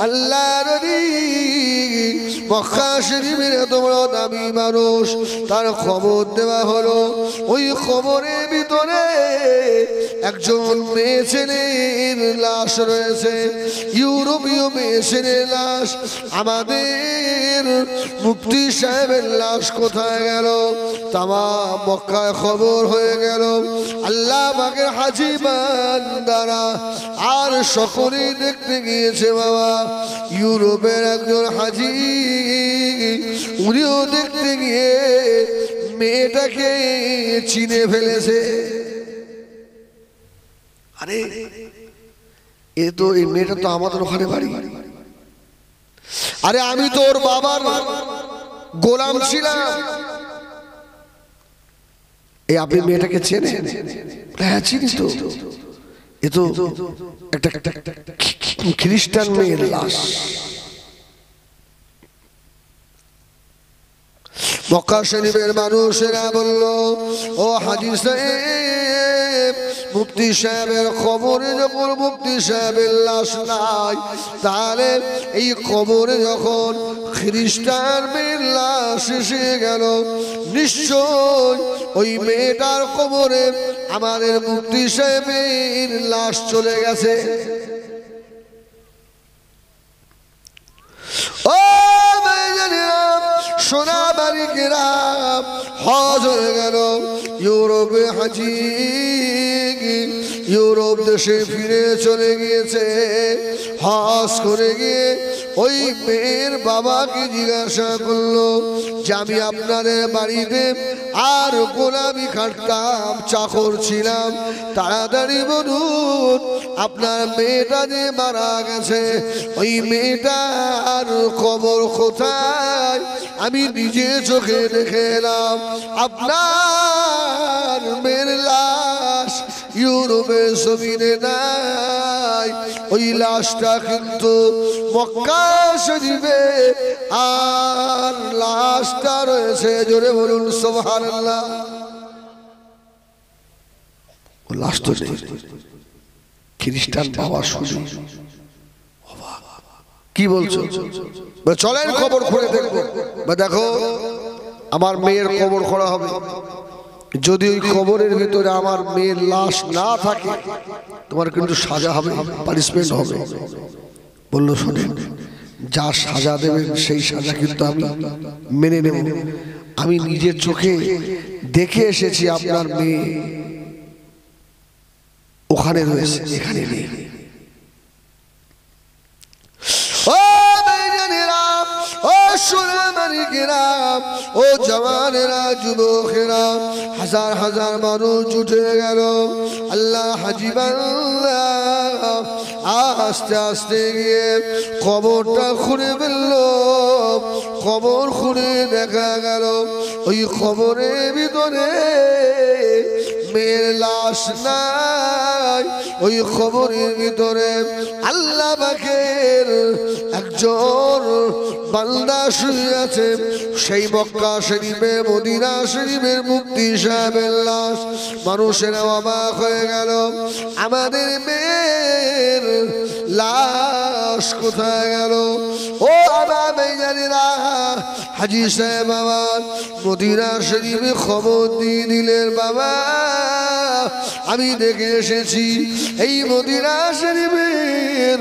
আল্লাহর নবী মক্কা শরীফের এত বড় দামি মানুষ, তার খবর দেওয়া হলো ওই খবরের ভিতরে একজন মেয়ে ছেলের লাশ রয়েছে, ইউরোপীয় মেয়ে ছেলের লাশ। আমাদের মুফতি সাহেবের লাশ কোথায় গেল? তামাম মক্কায় খবর হয়ে গেল। আল্লাহ পাকের হাজী বান্দারা আর সকলেই দেখতে গিয়েছে বাবা। ইউরোপের একজন হাজী, উনিও দেখতে গিয়ে মেয়েটাকে চিনে ফেলেছে। আরে এ তো, এই মেয়েটা তো আমাদের ওখানে বাড়ি। আরে আমি তো ওর বাবার গোলাম ছিলাম। এই আপনি মেয়েটাকে চেনেন? হ্যাঁ চিনি তো, এ তো একটা খ্রিস্টান মেয়ের লাশ। মক্কা শরীফের মানুষেরা বলল, ও হাজী সাহেব, মুফতি সাহেবের খবরে যখন মুফতি সাহেবের লাশ নাই, তাহলে এই খবরে যখন খ্রিস্টান মেয়ের লাশ এসে গেল, নিশ্চয় ওই মেয়েটার খবরে আমাদের মুফতি সাহেবের লাশ চলে গেছে। ও সোনা বাড়িকেরা হজ হয়ে গেল। ইউরোপে হাজি ইউরোপ দেশে ফিরে চলে গিয়েছে। হজ করে গিয়ে ওই মেয়ের বাবাকে জিজ্ঞাসা করলো যে আমি আপনাদের বাড়িতে আর গোলামি খাটতাম, চাকর ছিলাম, তাড়াতাড়ি বলুন আপনার মেয়েটা যে মারা গেছে, ওই মেয়েটার খবর কোথায়? আমি নিজে চোখে দেখে এলাম আপনার মেয়ের লাশ ইউরোপের জমিনে নাই। ওই লাশটা কিন্তু মক্কা শরীফে, আর লাশটা রয়েছে, জোরে বলুন সুবহানাল্লাহ। ও লাশ তো নেই। খ্রিস্টান বাবা শুনি কি বলছো? চলেন খবর খুঁড়ে দেখবো। দেখো আমার মেয়ের খবর খোঁড়া হবে। যদি ওই খবরের ভিতরে আমার মেয়ের লাশ না থাকে, তোমার কিন্তু সাজা হবে, পানিশমেন্ট হবে। বললো শোনেন, যা সাজা দেবেন সেই সাজা কিন্তু আমি মেনে নেব। আমি নিজের চোখে দেখে এসেছি আপনার মেয়ে ওখানে রয়েছে, এখানে নেই। ও জওয়ানেরা, যুবকেরা, হাজার হাজার মানুষ উঠে গেল। আল্লাহ হাজী বান্দা আস্তে আস্তে গিয়ে কবরটা খুঁড়ে ফেলল। কবর খুঁড়ে দেখা গেল ওই কবরের ভিতরে মেয়ের লাশ নাই। ওই কবরের ভিতরে আল্লাহ পাকের একজন বান্দা শুয়ে আছে। সেই মক্কা শরীফে, মদিনা শরীফের মুফতি সাহেবের লাশ। মানুষেরা অবাক হয়ে গেল, আমাদের মেয়ের লাশ কোথায় গেল? ও আমার মেয়েরা, হাজী সাহেব আমার মদিনা শরীফে খবর দিয়ে দিলেন, বাবা আমি দেখে এসেছি এই মদিনা শরীফের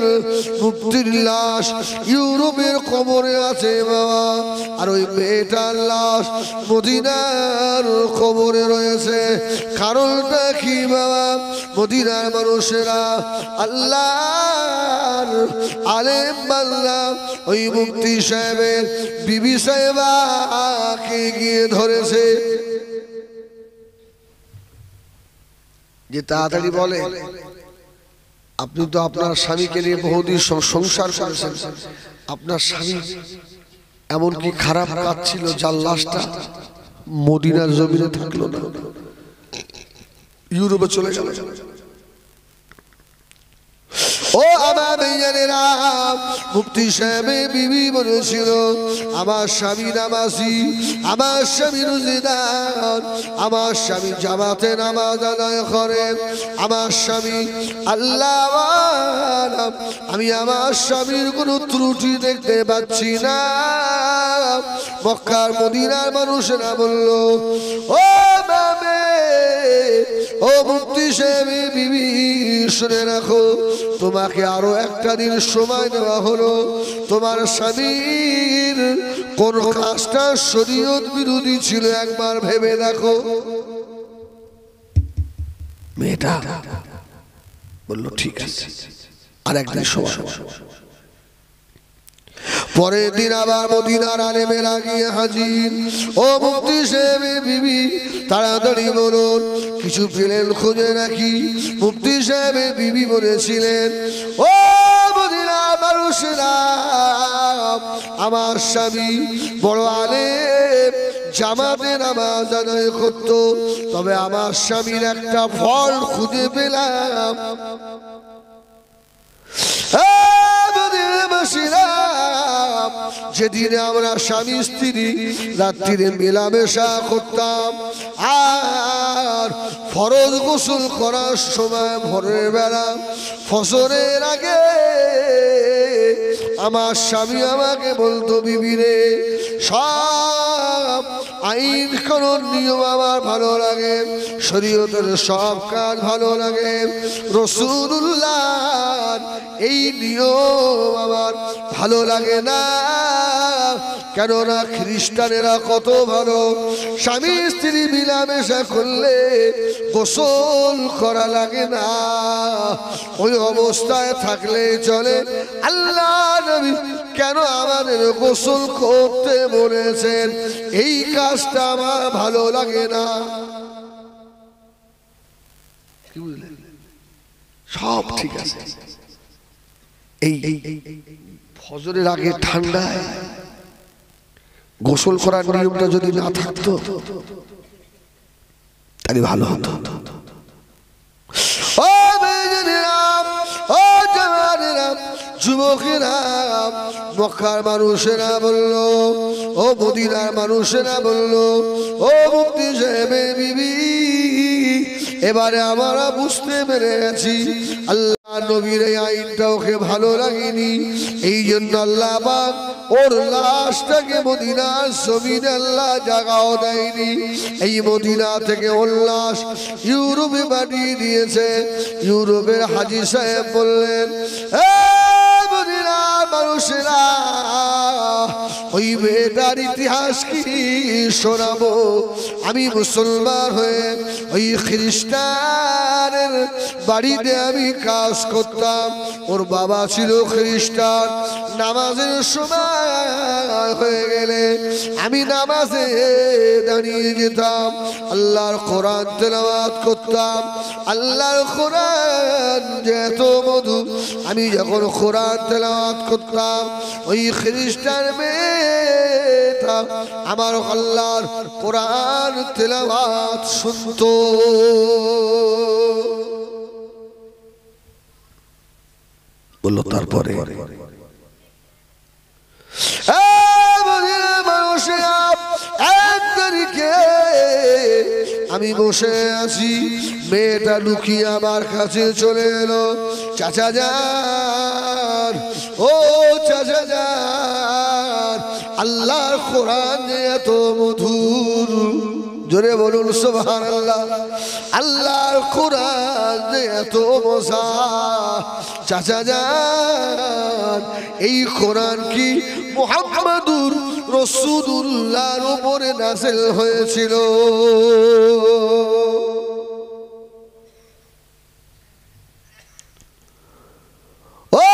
মুফতির লাশ ইউরোপের কবরে আছে বাবা, আর ওই মেয়েটার লাশ মদিনার কবরে রয়েছে। কারণটা কি বাবা? মদিনার মানুষেরা আল্লাহর আলেম বান্দা ওই মুফতি সাহেবের বিবি সাহেবাকে গিয়ে ধরেছে। যে তাড়াতাড়ি বলে, আপনি তো আপনার স্বামীকে নিয়ে বহুদিন সংসার করেছেন, আপনার স্বামী এমন কি খারাপ কাজ ছিল যার লাশটা মদিনার জমিনে থাকলো না, ইউরোপে চলে গেল? ও ও আমার ভাইজানেরা, মুফতি সাহেবের বিবি বলেছিল আমার স্বামী নামাজি, আমার স্বামী রোজাদার, আমার স্বামী জামাতে নামাজ আদায় করে, আমার স্বামী আল্লাহ, আমি আমার স্বামীর কোনো ত্রুটি দেখতে পাচ্ছি না। মক্কার মদিনার মানুষেরা বলল, ও বাবে, ও মুফতি সাহেবের বিবি, শুনে রাখো, তোমাকে আরো একটা দিন সময় দেওয়া হলো। তোমার স্বামীর কোন কাজটা শরীয়ত বিরোধী ছিল একবার ভেবে দেখো। মেয়েটা বলল ঠিক আছে, আর একদিন সময়। পরের দিন আবার মদিনার আলেমেরা গিয়ে হাজির। ও মুফতি সাহেবের বিবি, তাড়াতাড়ি বলুন, কিছু পেলেন খুঁজে নাকি? মুফতি সাহেবের বিবি বলেছিলেন, ও মদিনার মানুষেরা, আমার স্বামী বড় আলেম, জামাতে নামাজ আদায় করত, তবে আমার স্বামীর একটা ফল খুঁজে পেলাম। যেদিনে আমরা স্বামী স্ত্রী রাত্রিরে মেলামেশা করতাম, আর ফরজ গোসল করার সময় ভোরের বেলা ফজরের আগে আমার স্বামী আমাকে বলতো, বিবি রে, সব আইন কানুন নিয়ম আমার ভালো লাগে, শরীয়তের সব কাজ ভালো লাগে, রাসূলুল্লাহ এই নিয়ম আমার ভালো লাগে না। কেননা খ্রিস্টানেরা কত ভালো, স্বামী স্ত্রী মিলামেশা করলে গোসল করা লাগে না, ওই অবস্থায় থাকলে চলে। আল্লাহ নবী কেন আমাদের গোসল করতে বলেছেন? এই কাজটা আমার ভালো লাগে না। কি বুঝলেন? সব ঠিক আছে, এই ফজরের আগে ঠান্ডায় গোসল করার নিয়মটা যদি না থাকতো তাহলে ভালো হতো। ও মেয়েরা, ও জওয়ানেরা, যুবকেরা, মক্কার মানুষেরা বলল, ও মদিনার মানুষেরা বলল, ও মুফতি সাহেবের বিবি, এবারে আমরা বুঝতে পেরেছি আল্লাহ নবীর এই আইনটা ওকে ভালো লাগেনি, এই জন্য আল্লাহ পাক ওর লাশটাকে মদিনার জমিনে আল্লাহ জাগাও দেয়নি। এই মদিনা থেকে ওর লাশ ইউরোপে পাঠিয়ে দিয়েছে। ইউরোপের হাজী সাহেব বললেন, মদিনার মানুষেরা, ওই মেয়েটার ইতিহাস কি শোনাবো? আমি মুসলমান হয়ে ওই খ্রিস্টানের বাড়িতে আমি কাজ করতাম, ওর বাবা ছিল খ্রিস্টান। নামাজের সময় হয়ে গেলে আমি নামাজে দাঁড়িয়ে যেতাম, আল্লাহর কোরআন তেলাওয়াত করতাম। আল্লাহর কোরআন যে এত মধু, আমি যখন কোরআন তেলাওয়াত করতাম, ওই খ্রিস্টান মেয়েটা আমার আল্লাহর কোরআন তেলাওয়াত শুনতো। বললো তারপরে এক তারিখে আমি বসে আছি, মেয়েটা লুকিয়ে আমার কাছে চলে এলো। চাচা যান, ও চাচা যান, আল্লাহর কোরআন এত মধুর, জোরে বলুন সুবহানাল্লাহ। আল্লাহর কোরআন এত মজা, চাচা যান, এই কোরআন কি মুহাম্মাদুর রাসূলুল্লাহর উপরে নাযিল হয়েছিল? ও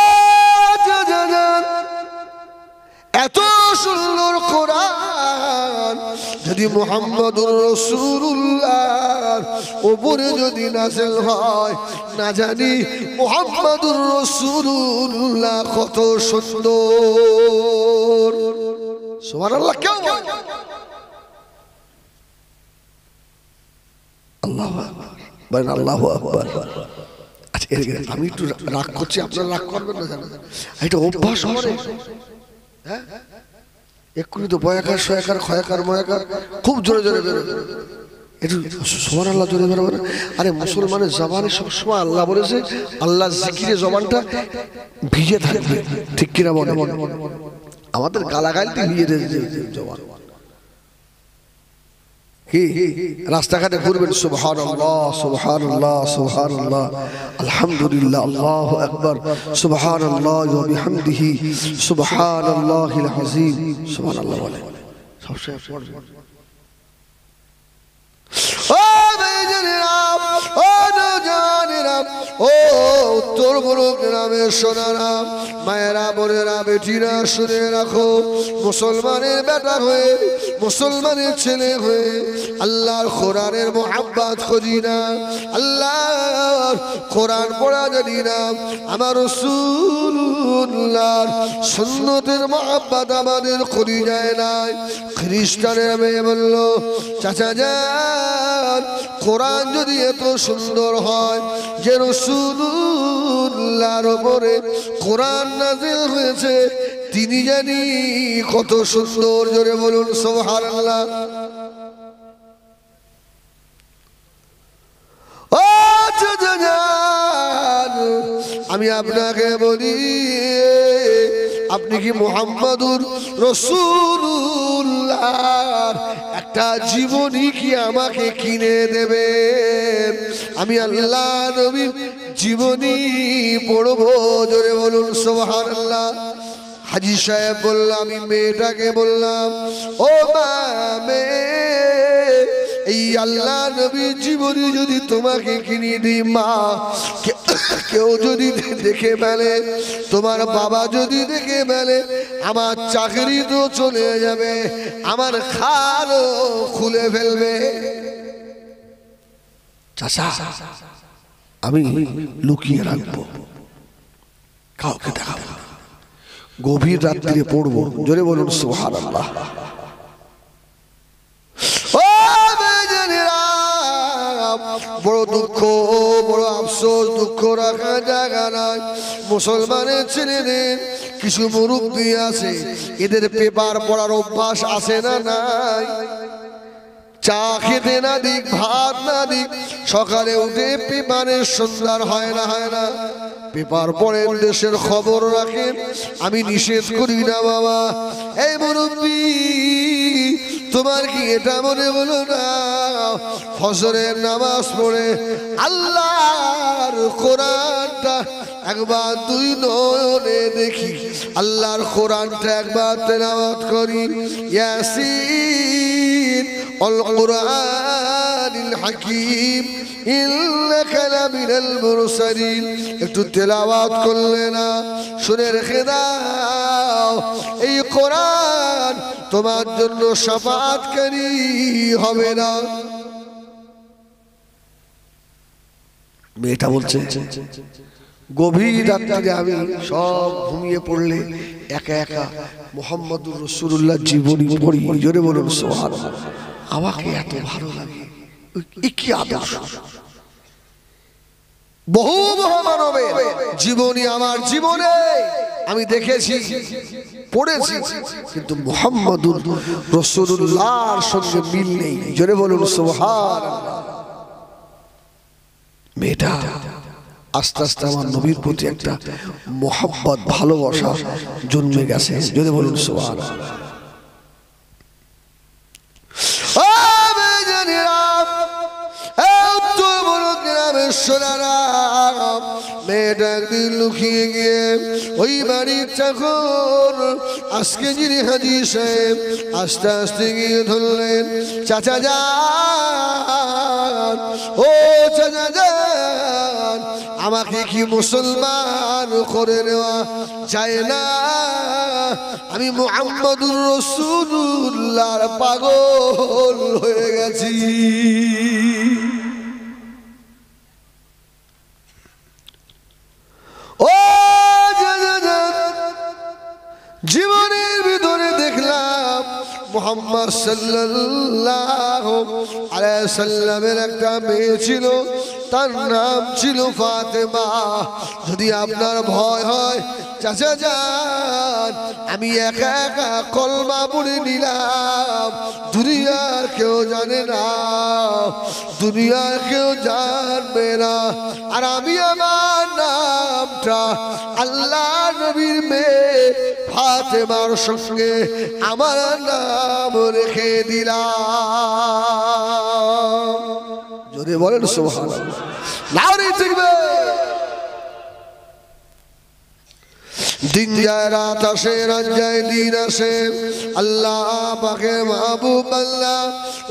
চাচা যান, এত সুন্দর কোরআন যদি মুহাম্মাদুর রাসূলুল্লাহর উপরে যদি নাযিল হয়, না জানি মুহাম্মাদুর রাসূলুল্লাহ কত সুন্দর। সুবহানাল্লাহ। কেউ আল্লাহু আকবার, বলেন আল্লাহু আকবার। আচ্ছা, আমি একটু রাগ করছি, আপনারা রাগ করবেন না জানো, এটা অভ্যাস হবে। হ্যাঁ এক্ষুনি তো বয়াকার শয়াকার খয়াকার ময়াকার খুব জোরে জোরে বেরোবে, একটু সুবহানাল্লাহ জোরে বেরোবে না। আরে মুসলমানের জবানে সবসময় আল্লাহ বলেছে, আল্লাহ জিকিরে জবানটা ভিজে থাকবে, ঠিক কিনা বলে? আমাদের গালাগালিতে ভিজে জবান। কি রাস্তাঘাটে ঘুরবেন সুবহানাল্লাহ সুবহানাল্লাহ সুবহানাল্লাহ আলহামদুলিল্লাহ আল্লাহু আকবার সুবহানাল্লাহ ওয়া বিহামদিহি সুবহানাল্লাহিল আযীম সুবহানাল্লাহ বলে সবসময় পড়বেন। ও ভাইজানেরা, ও নওজওয়ানেরা, ও উত্তরবঙ্গ গ্রামের সোনারা, মায়েরা, বোনেরা, বেটিরা, শুনে রাখো, মুসলমানের বেটা হয়ে, মুসলমানের ছেলে হয়ে আল্লাহর কোরআনের মুহাব্বত খুঁজি না, আল্লাহর কোরআন পড়া জানি না, আমার রাসূলুল্লাহর সুন্নতের মুহাব্বত আমাদের করি যায় না। খ্রিস্টানের মেয়ে বলল, চাচা যান, কোরআন যদি এত সুন্দর হয় যে রাসূলুল্লাহর উপরে কোরআন নাযিল হয়েছে, তিনি জানি কত সুন্দর, জোরে বলুন সুবহানাল্লাহ। ও চাচা যান, আমি আপনাকে বলি, আপনি কি মুহাম্মাদুর রাসূলুল্লাহর একটা জীবনী কি আমাকে কিনে দেবেন? আমি আল্লাহ নবীর জীবনী পড়বো, জোরে বলুন সুবহানাল্লাহ। হাজী সাহেব বলল, আমি মেয়েটাকে বললাম, ও মা, মেয়ে, এই আল্লাহ নবীর জীবনী যদি তোমাকে কিনে দিই মা, কেউ যদি দেখে ফেলে, তোমার বাবা যদি দেখে ফেলে, আমার চাকরি তো চলে যাবে, আমার খালও খুলে ফেলবে। চাচা, আমি লুকিয়ে রাখবো, কাউকে দেখাবো, গভীর রাত্রিরে পড়বো, জোরে বলুন সুবহানাল্লাহ। বড় দুঃখ, বড় আফসোস, দুঃখ রাখা জায়গা নাই। মুসলমানের ছেলেদের কিছু মুরব্বী আছে, এদের পেপার পড়ার অভ্যাস আছে না নাই? চা খেতে না দিক, ভাত না দিক, সকালে উঠে পেপারের সন্ধান হয় না, হয় না? পেপার পড়েন, দেশের খবর রাখেন, আমি নিষেধ করি না বাবা। এই মুরব্বী, তোমার কি এটা মনে হলো না ফজরের নামাজ পড়ে আল্লাহর কোরআনটা একবার দুই নয়নে দেখি, আল্লাহর কোরআনটা একবার তেলাওয়াত করি, ইয়াসিন আল কুরআনিল হাকীম ইন্নাকা লামিনাল মুরসালিন, একটু তেলাওয়াত করলে না? শুনে রেখে দাও, এই কোরআন তোমার জন্য শাফাআতকারী হবে না। মেয়েটা বলছে, গভীর রাত্রে আমি সব ঘুমিয়ে পড়লে একা একা মুহাম্মদুর রাসূলুল্লাহ জীবনী পড়ি, জোরে বলুন সুবহানাল্লাহ। আমাকে এত ভালো লাগে, কি আদর্শ! বহু মহামানবের জীবনী আমার জীবনে আমি দেখেছি, পড়েছি, কিন্তু মুহাম্মদুর রাসূলুল্লাহর সঙ্গে মিল নেই, জোরে বলুন সুবহানাল্লাহ। মেয়েটা আস্তে আস্তে আমার নবীর প্রতি একটা মোহাব্বত, ভালোবাসা জন্মে গেছে, যদি বলুন সুবহানাল্লাহ। মেয়েটা একদিন লুকিয়ে গিয়ে ওই বাড়ির চাকর, আজকে যিনি হাজী সাহেব, আস্তে আস্তে গিয়ে ধরলেন, চাচা যান, ও চাচা যান, আমাকে কি মুসলমান করে নেওয়া যায় না? আমি মুহাম্মদুর রাসূলুল্লাহর পাগল হয়ে গেছি। ও জীবনের ভিতরে দেখলাম মুহাম্মদ সাল্লাল্লাহু আলাইহি সাল্লামের একটা মেয়ে ছিল, তার নাম ছিল ফাতেমা। যদি আপনার ভয় হয় চাচা যান, আমি একা একা কলমা পড়ে নিলাম, দুনিয়ার কেউ জানে না, দুনিয়ার কেউ জানবে না, আর আমি আমার নামটা আল্লাহ নবীর মেয়ে ফাতেমার সঙ্গে আমার নাম রেখে দিলাম। জোরে বলেন সুবহানাল্লাহ। নারে থাকবে। দিন যায় রাত আসে, রাত যায় দিন আসে, আল্লাহ পাকের মাহবুব আল্লাহ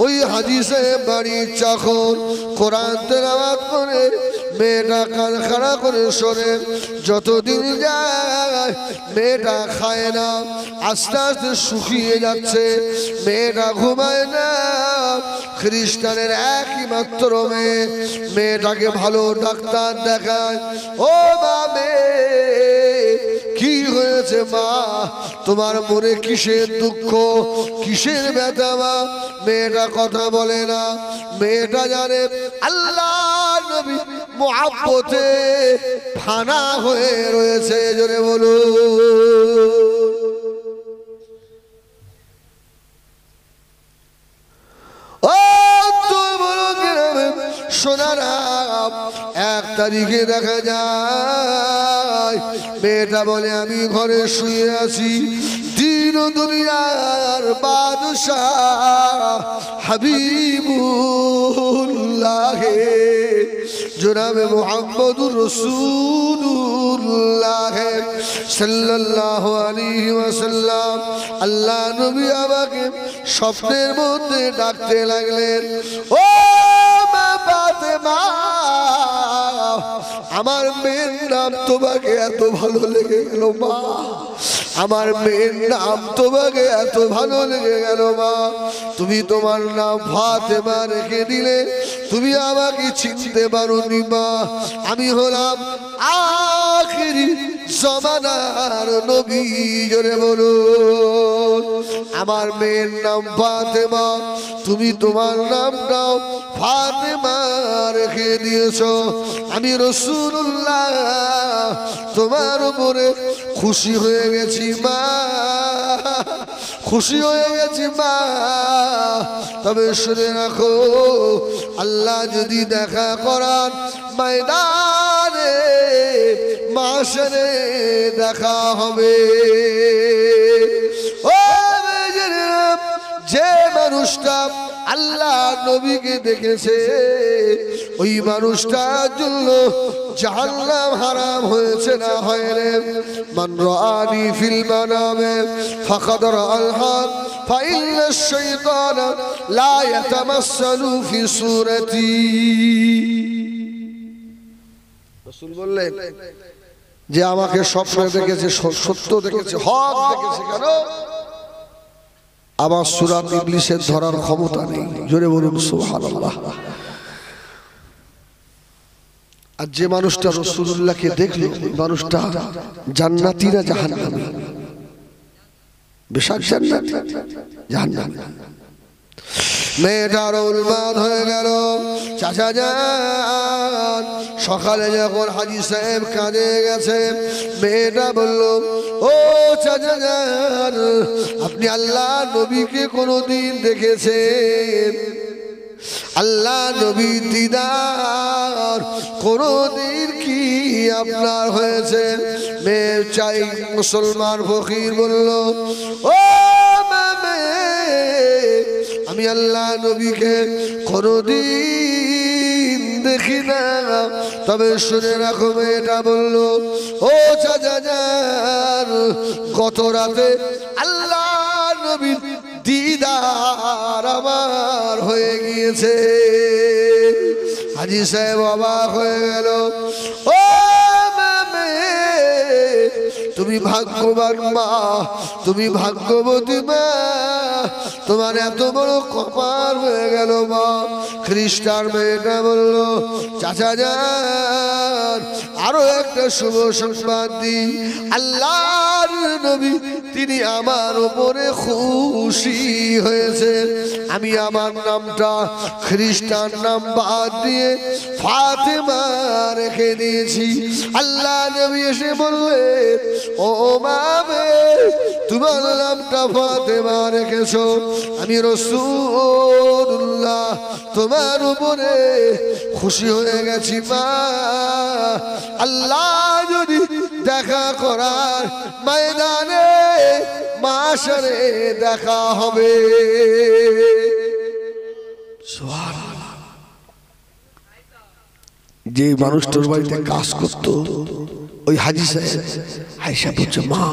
ওই হাদিসে বাড়ি যখন কোরআন তেলাওয়াত করে মেয়েটা কান খাড়া করে শোনে, যতদিন যায় মেয়েটা খায় না, আস্তে আস্তে শুকিয়ে যাচ্ছে, মেয়েটা ঘুমায় না। খ্রিস্টানের একই মাত্র মেয়ে, মেয়েটাকে ভালো ডাক্তার দেখায়, ও মা মেয়ে কি হয়েছে মা, তোমার মনে কিসের দুঃখ, কিসের ব্যথা মা? মেয়েটা কথা বলে না, মেয়েটা জানে আল্লাহ নবী মুহাব্বতে ফানা হয়ে রয়েছে। জোরে বলুন। ও তো বলো গ্রামে সোনারা, 1 তারিখে দেখা যায় মেয়েটা বলে আমি ঘরে শুয়ে আছি, দিন দুনিয়ার বাদশাহ হাবিবুল্লাহ জনাবে মুহাম্মদুর রাসূলুল্লাহ সাল্লাল্লাহু আলাইহি ওয়াসাল্লাম আল্লাহ নবী আমাকে স্বপ্নের মধ্যে ডাকতে লাগলেন, ও মা ফাতেমা, আমার মেয়ের নাম তোমাকে এত ভালো লেগে গেল মা, আমার মেয়ের নাম তোমাকে এত ভালো লেগে গেল মা, তুমি তোমার নাম ফাতেমা রেখে দিলে, তুমি আমাকে চিনতে পারোনি মা, আমি হলাম আখিরি জমানার নবী। জোরে বলুন। আমার মেয়ের নাম ফাতেমা, তুমি তোমার নামটাও ফাতেমা রেখে দিয়েছো, আমি রাসূলুল্লাহ তোমার উপরে খুশি হয়ে গেছি মা, খুশি হয়ে গেছি মা। তবে শুনে রাখো, আল্লাহ যদি দেখা করান ময়দানে মাশরে দেখা হবে। ও যে মানুষটা আল্লাহ নবীকে দেখেছে, ওই মানুষটার জন্য জাহান্নাম হারাম হয়েছে না হয় রে? মান রাআনি ফিল মানামে ফাকাদ রাআল হক ফাইন্না আশ-শাইতানা লা ইয়াতামাসসালু ফি সূরাতি। রাসূল বললেন যে আমাকে স্বপ্নে দেখেছে, সত্য দেখেছে, হক দেখেছে, কেন? আমার সূরাত ইবলিসের ধরার ক্ষমতা নেই। জোরে বলুন সুবহানাল্লাহ। আর যে মানুষটা রাসূলুল্লাহকে দেখলো, মানুষটা জান্নাতি না জাহান্নামী? বেশক জান্নাতি, জাহান্নামী। মেয়েটার উন্মাদ হয়ে গেল। চাচা যান, সকালে যখন হাজী সাহেব কাজে গেছে, মেয়েটা বলল, ও চাচা যান, আপনি আল্লাহ নবীকে কোনোদিন দেখেছেন? আল্লাহ নবী দিদার কোনদিন কি আপনার হয়েছে? মেয়ে চাই মুসলমান ফকির বলল, ও আমি আল্লাহ নবীকে কোনদিন দেখি না। তবে শুনে রাখো, মেয়েটা বলল, ও চাচা যান, গত রাতে আল্লাহ নবীর দিদার আমার হয়ে গিয়েছে। হাজী সাহেব অবাক হয়ে গেল। ও তুমি ভাগ্যবান মা, তুমি ভাগ্যবতী মা, তোমার এত বড় কপাল হয়ে গেল মা। খ্রিস্টান মেয়েটা বলল, চাচা যান আরো একটা শুভ সংবাদ দিই, আল্লাহর নবী তিনি আমার উপরে খুশি হয়েছে। আমি আমার নামটা খ্রিস্টান নাম বাদ দিয়ে ফাতেমা রেখে দিয়েছি। আল্লাহ নবী এসে বললেন, ও মা, তোমার নামটা ফাতেমা রেখেছো, আমি রাসূলুল্লাহ তোমার উপরে খুশি হয়ে গেছি মা। আল্লাহ যদি দেখা করার ময়দানে মাশরে দেখা হবে। যে মানুষটার বাড়িতে কাজ করত ওই হাজী সাহেব আয়েশা বলছে, মা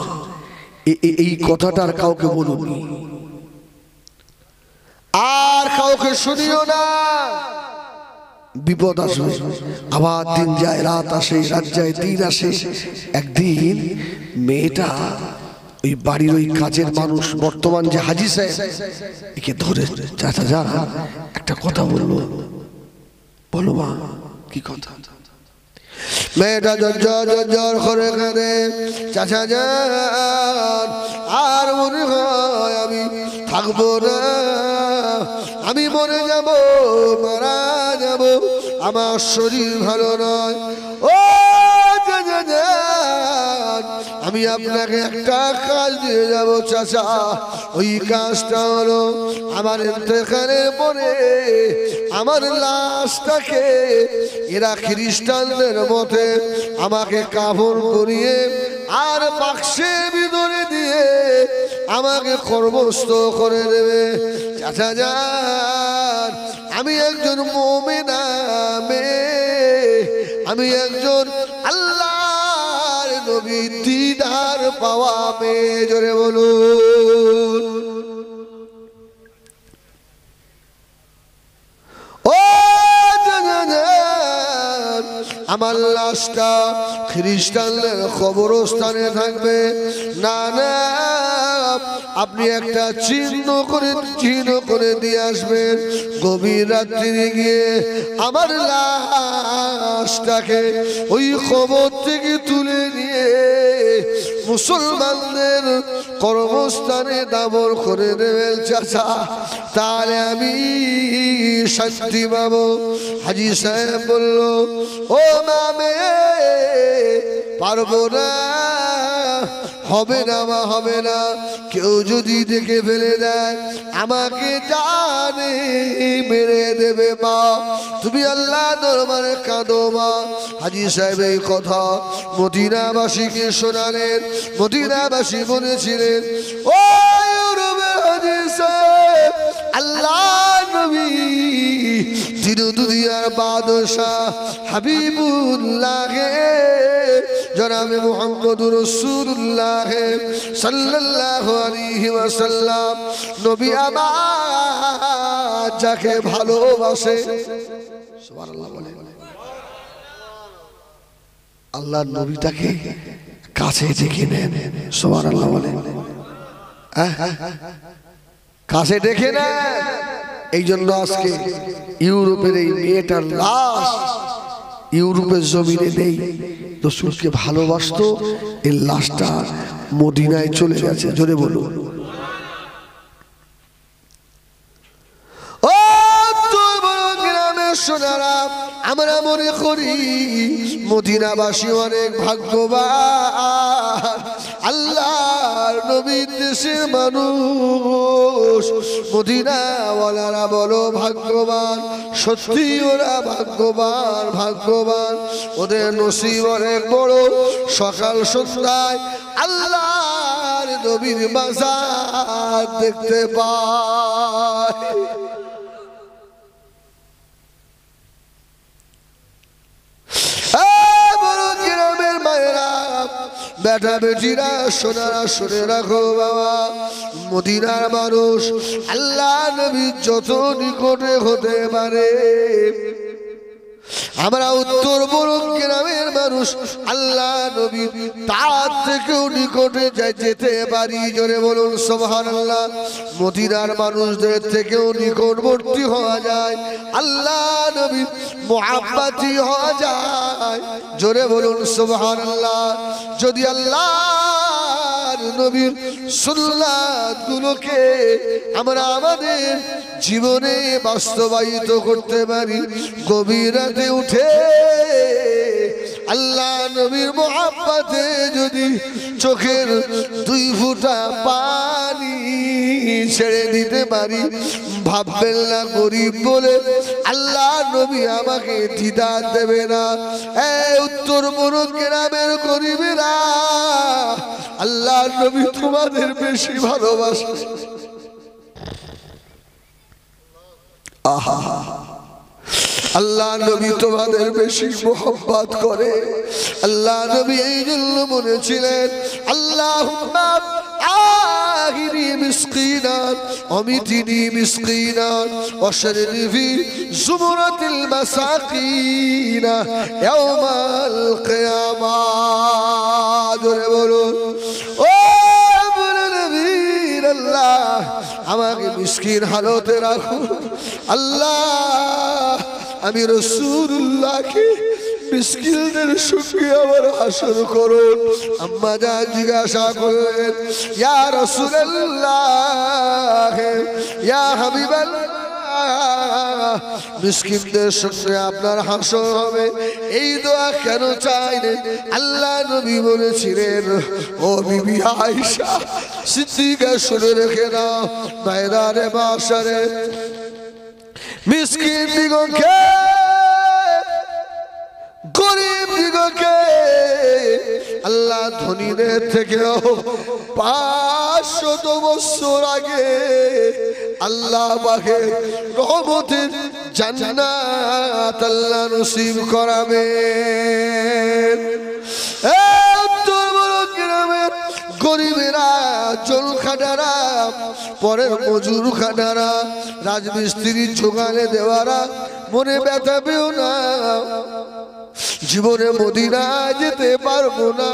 এই কথাটা আর কাউকে বলুনি, আর কাউকে শুনিও না, বিপদ আসবে। আবার দিন যায় রাত আসে, রাত যায় দিন আসে। একদিন মেয়েটা ওই বাড়ির ওই কাজের মানুষ বর্তমান যে হাজী সাহেব একে ধরে, চাচা যা একটা কথা বললো, বলো মা কি কথা? মেয়েটা জর্জর করে কাঁদে, চাচা যান আর মনে হয় আমি থাকবো না, আমি মরে যাব, মারা যাব, আমার শরীর ভালো নয়। ও চাচা যান, আমি আপনাকে একটা কাজ দিয়ে যাব চাচা, ওই কাজটা হলো আমার ইন্তেকালের পরে আমার লাশটাকে এরা খ্রিস্টানদের মতে আমাকে কাফন করিয়ে আর বাক্সের ভিতরে দিয়ে আমাকে কর্মস্থ করে দেবে। চাচা যান, আমি একজন মুমিনা মেয়ে, আমি একজন আল্লাহর নবীর দিদার পাওয়া মেয়ে, জোরে বলুন। ও আমার লাশটা খ্রিস্টানদের কবরস্থানে থাকবে না, না আপনি একটা চিহ্ন করে দিয়ে আসবেন। গভীর রাত্রি গিয়ে আমার লাশটাকে ওই কবর থেকে তুলে নিয়ে মুসলমানদের কর্মস্থানে দাফন করে দেবেন চাচা, তাহলে আমি শান্তি পাবো। হাজী সাহেব বলল, ও মামে পারবো না, হবে না মা, হবে না, কেউ যদি দেখে ফেলে দেয় আমাকে জানে মেরে দেবে মা, তুমি আল্লাহ দরবারে কাঁদো মা। হাজী সাহেব এই কথা মদিনাবাসীকে শোনালেন। মদিনাবাসী বলেছিলেন, ও হাজী সাহেব, আল্লাহ নবী দিন দুনিয়ার বাদশাহ হাবিবুল্লাহ জনাবে মুহাম্মদুর রাসূলুল্লাহ সাল্লাল্লাহু আলাইহি ওয়াসাল্লাম নবী আমার যাকে ভালোবাসে, সুবহানাল্লাহ বলে, আল্লাহর নবীটাকে কাছে ডেকে নেন, সুবহানাল্লাহ বলে, কাছে ডেকে নেন। এই জন্য আজকে ইউরোপের এই মেয়েটার লাশ ইউরোপের জমিনে নেই, রাসূলকে ভালোবাসতো, এই লাশটা মদিনায় চলে গেছে, জোরে বলুন। ও গ্রামের সোনারা, আমরা মনে করি মদিনাবাসী অনেক ভাগ্যবান, আল্লাহর নবীর দেশের মানুষ, মদিনাওয়ালারা বলো ভাগ্যবান, সত্যি ওরা ভাগ্যবান, ভাগ্যবান, ওদের নসিব অনেক বড়। সকাল সন্ধ্যায় আল্লাহর নবীর মাজার দেখতে পায়। বেটা বেটিরা সোনারা শুনে রাখো বাবা, মদিনার মানুষ আল্লাহ নবীর যত নিকটে হতে পারে আমরা উত্তর বরক গ্রামের মানুষ আল্লাহ নবী তার থেকেও নিকটে যেতে পারি। জোরে বলুন সুবহানাল্লাহ। মদিনার মানুষদের থেকেও নিকটবর্তী হওয়া যায়, আল্লাহ নবী মুহাব্বতি হওয়া যায়। জোরে বলুন সুবহানাল্লাহ। যদি আল্লাহ নবীর সুন্নাতগুলোকে আমরা আমাদের জীবনে বাস্তবায়িত করতে পারি, গভীর রাতে উঠে আল্লাহ নবীর মুহাব্বতে যদি চোখের 2 ফোঁটা পানি ছেড়ে দিতে পারি, ভাববেন না গরিব বলে আল্লাহ নবী আমাকে দিদার দেবে না। এই উত্তর বরক গ্রামের গরিবেরা, আল্লাহ নবী তোমাদের বেশি ভালোবাসে। আহা, আল্লাহ নবী তোমাদের বেশি মোহাব্বত করে। আল্লাহ নবী এই জন্য বলেছিলেন, আল্লাহুম্মা আহিনি মিসকিনান অমিতিনি মিসকিনান ওয়াশরিনি ফি জুমরাতিল মাসাকিন ইয়াউমাল কিয়ামাহ। জোরে বলুন ও নবীর আল্লাহ, আমাকে মিসকিন হালতে রাখো। আল্লাহ আমি রাসূলুল্লাহকে মিসকিনদের সঙ্গে আমার হাসর করুন। আম্মা জান জিজ্ঞাসা করলেন, ইয়া রাসূলুল্লাহ, ইয়া হাবিবাল্লাহ, মিসকিনদের সঙ্গে আপনার হাসর হবে, এই দোয়া কেন চাইলেন? আল্লাহ নবী বলেছিলেন, ও বিবি আয়েশা সিদ্দিকা শুনে রেখে নাও, ময়দানে মাশারে মিসকিন দিগকে, গরিব দিগকে আল্লাহ ধনীদের থেকেও 500 বছর আগে আল্লাহ পাকের রহমতের জান্নাত আল্লাহ নসিব করাবেন। উত্তর বরক গ্রামের গরিবেরা, জলখাটারা, পরের মজুর খাটারা, রাজমিস্ত্রি জোগানে দেওয়ারা মনে ব্যথা পেও না, জীবনে মদিনা যেতে পারবো না।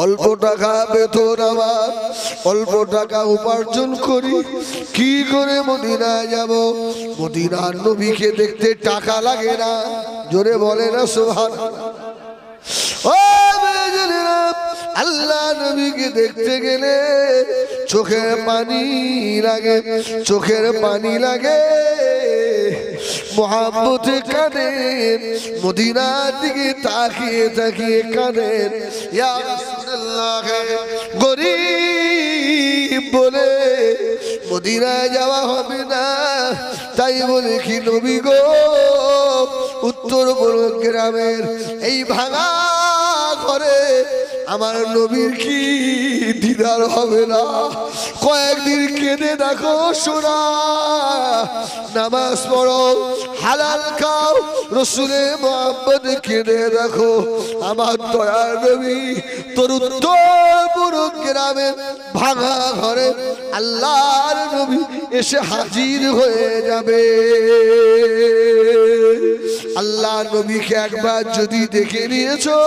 অল্প টাকা বেতন আমার, অল্প টাকা উপার্জন করি, কি করে মদিনায় যাব? মদিনার নবীকে দেখতে টাকা লাগে না? জোরে বলে না সুবহানাল্লাহ। ও মেয়েরা, আল্লাহ নবীকে দেখতে গেলে চোখের পানি লাগে, চোখের পানি লাগে, মোহাব্বতে কাঁদেন, মদিনার দিকে তাকিয়ে তাকিয়ে কাঁদেন। ইয়া রাসূলুল্লাহ, গরিব বলে মদিনায় যাওয়া হবে না, তাই বলে কি নবী গো উত্তর বরক গ্রামের এই ভাঙা ঘরে আমার নবীর কি দিদার হবে না? কয়েকদিন কেঁদে দেখো সোনা, নামাজ পড়ো, হালাল খাও, রসুলের মোহাব্বত কেঁদে দেখো, আমার দয়ার নবী তোর উত্তর বরক গ্রামের ভাঙা ঘরে আল্লাহর নবী এসে হাজির হয়ে যাবে। আল্লাহ নবীকে একবার যদি দেখে নিয়েছো,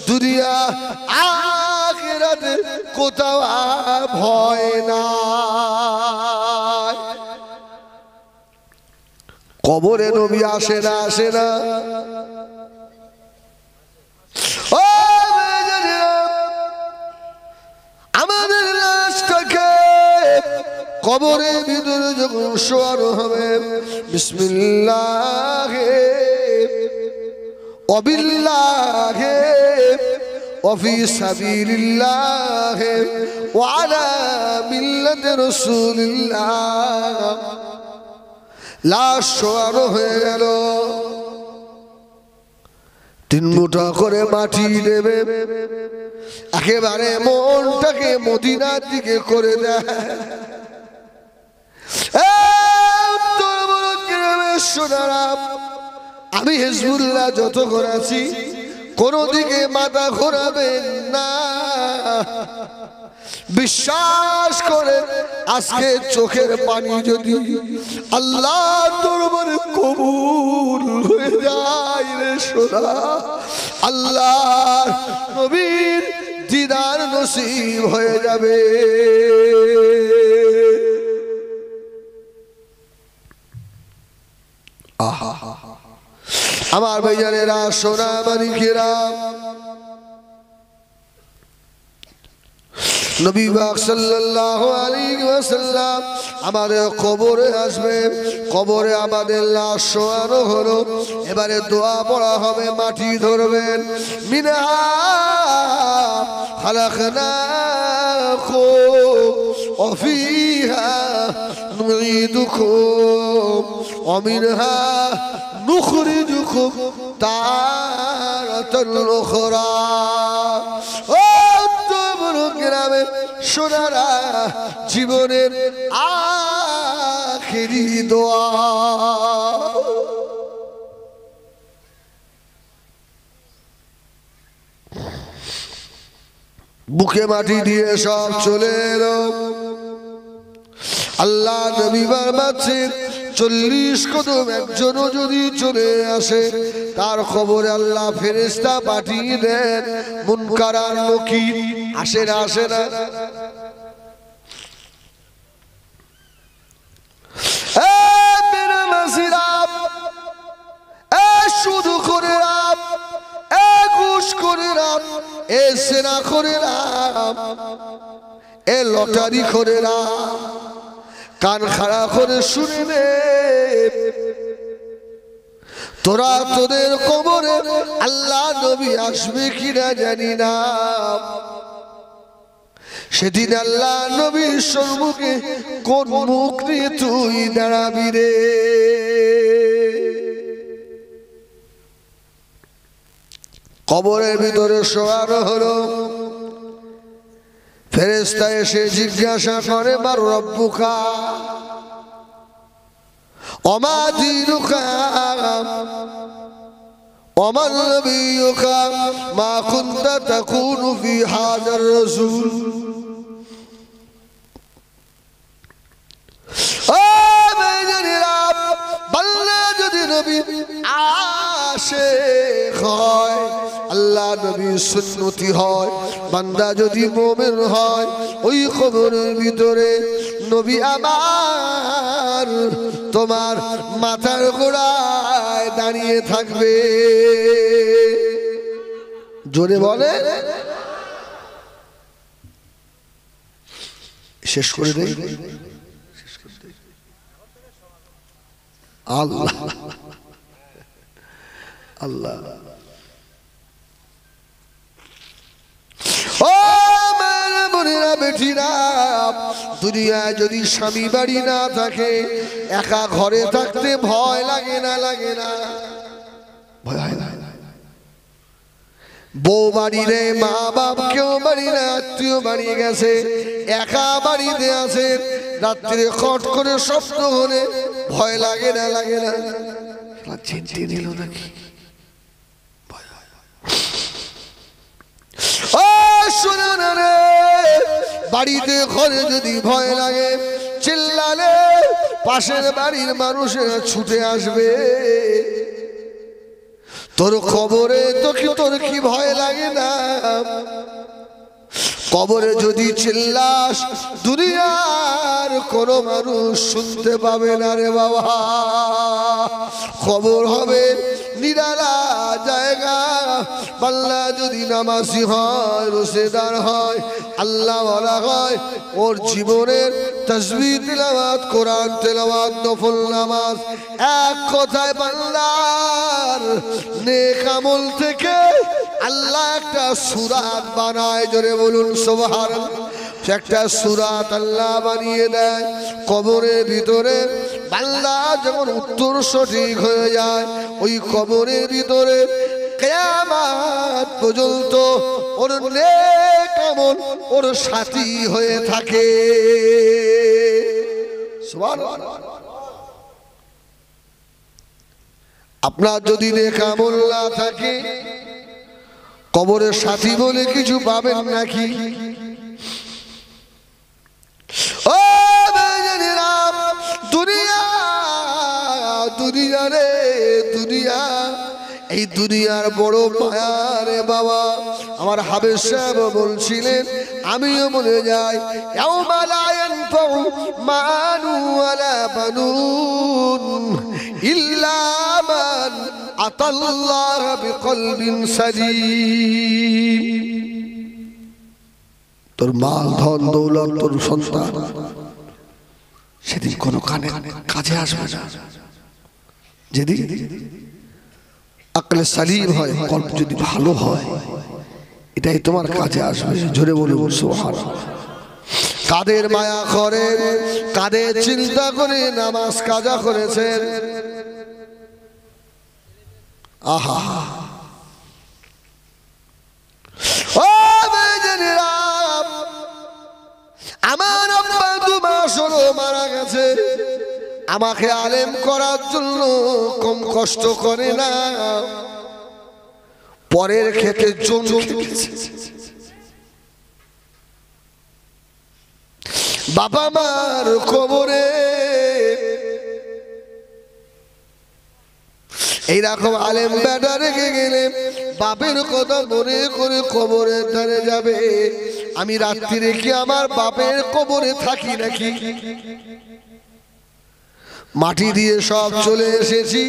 দুনিয়া আখিরাতে কোথাও ভয় না। কবরে নবী আসে না? আসে না? ও আমাদের লাশটাকে কবরের ভিতরে যখন শোয়ানো হবে, বিসমিল্লাহে ওয়াবিল্লাহে ওয়াফি সাবিলিল্লাহে ওয়া আলা মিল্লাতি রাসূলিল্লাহ, লাশ শোয়ানো হয়ে গেল, 3 মুঠা করে মাটি দেবে, একেবারে মনটাকে মদিনার দিকে করে দেয়। উত্তর বরক গ্রামের সোনারা, আমি হিজবুল্লাহ যত করেছি কোনো দিকে মাথা ঘোরাবেন না। বিশ্বাস করে আজকে চোখের পানি যদি আল্লাহ দরবারে কবুল হয়ে যায় রে সোনা, আল্লাহ নবীর দিদার নসিব হয়ে যাবে। আমার ভাইজানেরা, সোনা মানিকেরা, নবী পাক সাল্লাল্লাহু আলাইহি ওয়াসাল্লাম আমাদের কবরে আসবে, কবরে আমাদের লাশ শোয়ানো হলো, এবারে দোয়া পড়া হবে, মাটি ধরবেন। মিনহা খালাকনাকুম ওয়া ফিহা নুঈদুকুম ওয়া মিনহা নুখরিজুকুম তারাতান উখরা। ও গ্রামে সোনারা, জীবনের আখেরি দোয়া। বুকে মাটি দিয়ে সব চলে এলো। আল্লাহ নবী বারবাচ্ছেন 40 কদম একজনও যদি চলে আসে, তার খবরে আল্লাহ ফেরেশতা পাঠিয়ে দেন। মুনকার আর নকির আসে না, আসে না? শুধু করে রাম, ঘুষ করে রাম, এ সেনা করে রাম, এ লটারি করে রাম, কান খাড়া করে শুনে নে। তোরা তোদের কবরে আল্লাহ নবী আসবে কিনা জানি না, সেদিন আল্লাহ নবীর সম্মুখে কোন মুখ নিয়ে তুই দাঁড়াবি রে? কবরের ভিতরে শোয়ানো হলো, ফেরেশতা এসে জিজ্ঞাসা করে, মার রব্বুকা ওমা দীনুকা ওমা নবিয়ুকা মা কুনতা তাকুনু ফি হাযার রাসূল। ও মেয়েরা, বান্দা যদি নবী আশিক হয়, আল্লাহ নবীর সুন্নতি হয়, বান্দা যদি মুমিন হয়, ওই কবরের ভিতরে নবী আমার তোমার মাথার গোড়ায় দাঁড়িয়ে থাকবে। জোরে বলে, শেষ করে দেই। আল্লাহ আল্লাহ। ও মেয়েরা, বোনেরা, বেটিরা, দুনিয়ায় যদি স্বামী বাড়ি না থাকে, একা ঘরে থাকতে ভয় লাগে না? লাগে না? ভয় হয় না? বউ বাড়ি রে, মা বাপ কেউ বাড়ি না, আত্মীয় বাড়ি গেছে, একা বাড়িতে আছে, রাত্রে খট করে স্বপ্ন হলে ভয় লাগে না? লাগে না? চিনতে নিল নাকি? বাড়িতে ঘরে যদি ভয় লাগে, চিল্লালে পাশের বাড়ির মানুষেরা ছুটে আসবে। তোর খবরে তোর কি ভয় লাগে না? কবরে যদি চিল্লাস, দুনিয়ার কোন মানুষ শুনতে পাবে না রে বাবা। খবর হবে নিরালা জায়গা। বান্দা যদি নামাজি হয়, রোজেদার হয়, আল্লাহ ওয়ালা হয়, ওর জীবনের তাসবিহ তিলাওয়াত, কোরআন তেলাওয়াত, নফল নামাজ, এক কথায় বান্দার নেক আমল থেকে আল্লাহ একটা সূরাত বানায়। জোরে বলুন সুবহানাল্লাহ। একটা সূরাত আল্লাহ বানিয়ে দেয় কবরের ভিতরে। বান্দা যখন উত্তর সঠিক হয়ে যায়, ওই কবরের ভিতরে কিয়ামত পর্যন্ত ওর নেক আমল ওর সাথী হয়ে থাকে। সুবহানাল্লাহ। আপনার যদি নেক আমল না থাকে, কবরের সাথী বলে কিছু পাবেন নাকি? ও ভাইজানেরা, দুনিয়া দুনিয়া রে দুনিয়া, এই দুনিয়ার বড় মায়া রে বাবা। আমার হাবেজ সাহেব বলছিলেন, আমিও বলে যাই, ইয়াউমা লা ইয়ানফাউ মালু ওয়ালা বানুন ইল্লা মান আতাল্লাহ বিকলবিন সালিম। তোর মাল ধন দৌলত, তোর সন্তান সেদিন কোনো কাজে আসবে না। যদি আকলে সালিম হয়, কল্প যদি ভালো হয়, এটাই তোমার কাজে আসবে। জোরে বলুন সুবহানাল্লাহ। কাদের মায়া করেন, কাদের চিন্তা করে নামাজ কাজা করেছেন। আহা, ও ভাইজানেরা, আমার আব্বা 2 মাস হলো মারা গেছে। আমাকে আলেম করার জন্য কম কষ্ট করে না, পরের খেতে জমি গেছে। বাবা মার কবরে এইরকম আলেম বেটা রেখে গেলে বাপের কথা মনে করে কবরের ধারে যাবে। আমি রাত্রিরে কি আমার বাপের কবরে থাকি নাকি? মাটি দিয়ে সব চলে এসেছি,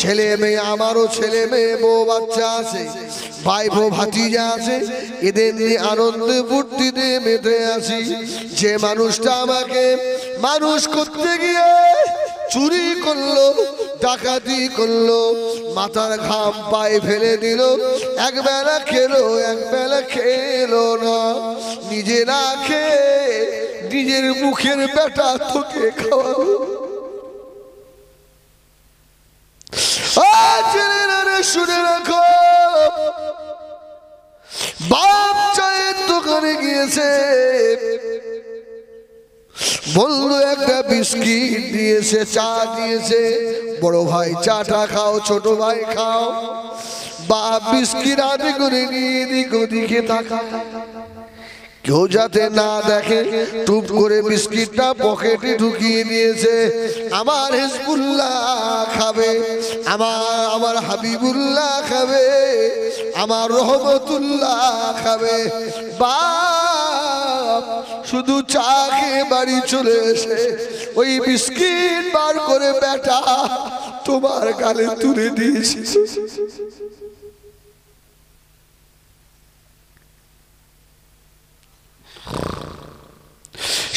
ছেলে মেয়ে, আমারও ছেলে মেয়ে, বউ বাচ্চা আছে, ভাই বউ ভাতিজা আছে, এদের নিয়ে আনন্দে ফুর্তিতে মেতে আছি। যে মানুষটা আমাকে মানুষ করতে গিয়ে চুরি করলো, ডাকাতি করলো, মাথার ঘাম পায়ে ফেলে দিল, একবেলা খেলো একবেলা খেলো না, নিজে না খেয়ে নিজের মুখের বেটা তোকে খাওয়ালো। শুনে রাখো, বাপ চায়ের দোকানে গিয়েছে, বললো একটা বিস্কিট দিয়েছে, চা দিয়েছে, বড় ভাই চাটা খাও, ছোট ভাই খাও। বাপ বিস্কিট হাতে করে নিয়ে এদিক ওদিকে তাকায়, কেউ যাতে না দেখে টুপ করে বিস্কিটটা পকেটে ঢুকিয়ে দিয়েছে। আমার হিজবুল্লাহ খাবে, আমার হাবিবুল্লাহ খাবে, আমার রহমতুল্লাহ খাবে। বাপ শুধু চা খেয়ে বাড়ি চলে এসে ওই বিস্কিট বার করে বেটা তোমার গালে তুলে দিয়েছি।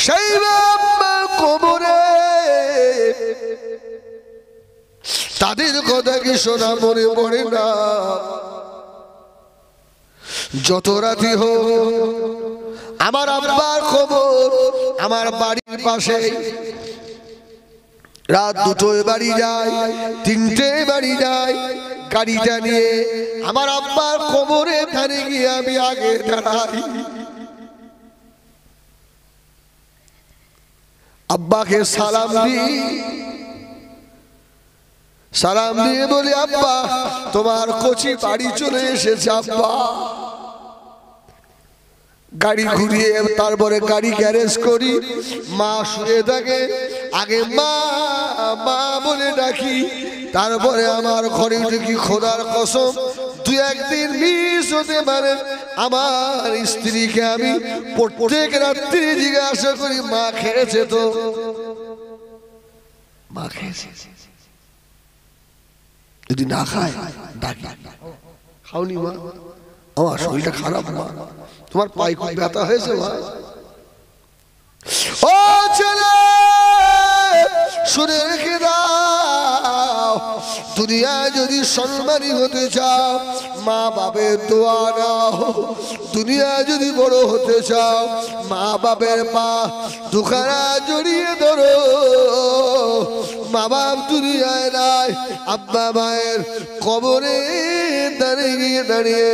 সেই বাবা কবরে তাদের কথা কি শোনা মনে পড়ে না? যত রাতি হোক, আমার আব্বার খবর আমার বাড়ির পাশে, রাত 2টোয় বাড়ি যায়, 3টেয় বাড়ি যায়, গাড়িটা নিয়ে আমার আব্বার কবরে ধারে গিয়ে আমি আগে দাঁড়াই। আব্বাকে সালাম দিই, সালাম দিয়ে বলি, আব্বা তোমার কচি বাড়ি চলে এসেছে। আব্বা গাড়ি ঘুরিয়ে তারপরে গাড়ি গ্যারেজ করি, মা শুয়ে থাকে, আগে মা মা বলে ডাকি, তারপরে আমার ঘরে ঢুকি। খোদার কসম 2-1 দিন মিস হতে পারে, আমার স্ত্রীকে আমি প্রত্যেক রাত্রি জিজ্ঞাসা করি, মা খেয়েছে তো? মা খেয়েছে, যদি না খায় ডাকি, খাওনি মা? আমার শরীরটা খারাপ মা, তোমার পায়ে খুব ব্যথা হয়েছে মা। ও ছেলে শুনে রেখে দাও, দুনিয়ায় যদি সম্মানী হতে চাও মা বাপের দোয়া নাও। দুনিয়ায় যদি বড় হতে চাও মা বাপের পা দুখানা জড়িয়ে ধরো। মা বাপ দুনিয়ায় নাই, আব্বা মায়ের কবরে দাঁড়িয়ে দাঁড়িয়ে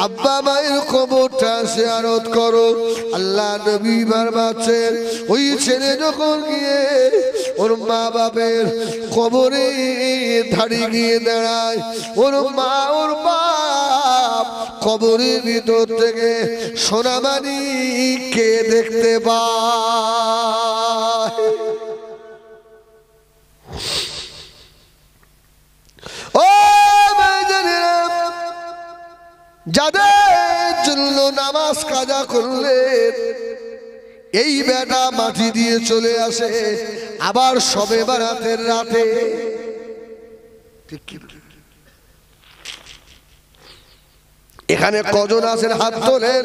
আব্বা মায়ের কবরটা জিয়ারত করো। আল্লাহ নবী বারবাচ্ছেন, ওই ছেলে যখন গিয়ে ওর মা বাপের কবরে ধারে গিয়ে দাঁড়ায়, ওর মা ওর বাপ কবরের ভিতর থেকে সোনামানিককে দেখতে পায়। ও ভাইজানেরা, যাদের জন্য নামাজ কাজা করলেন, এই বেটা মাটি দিয়ে চলে আসে আবার শবে বারাতের রাতে। এখানে কজন আছেন হাত তোলেন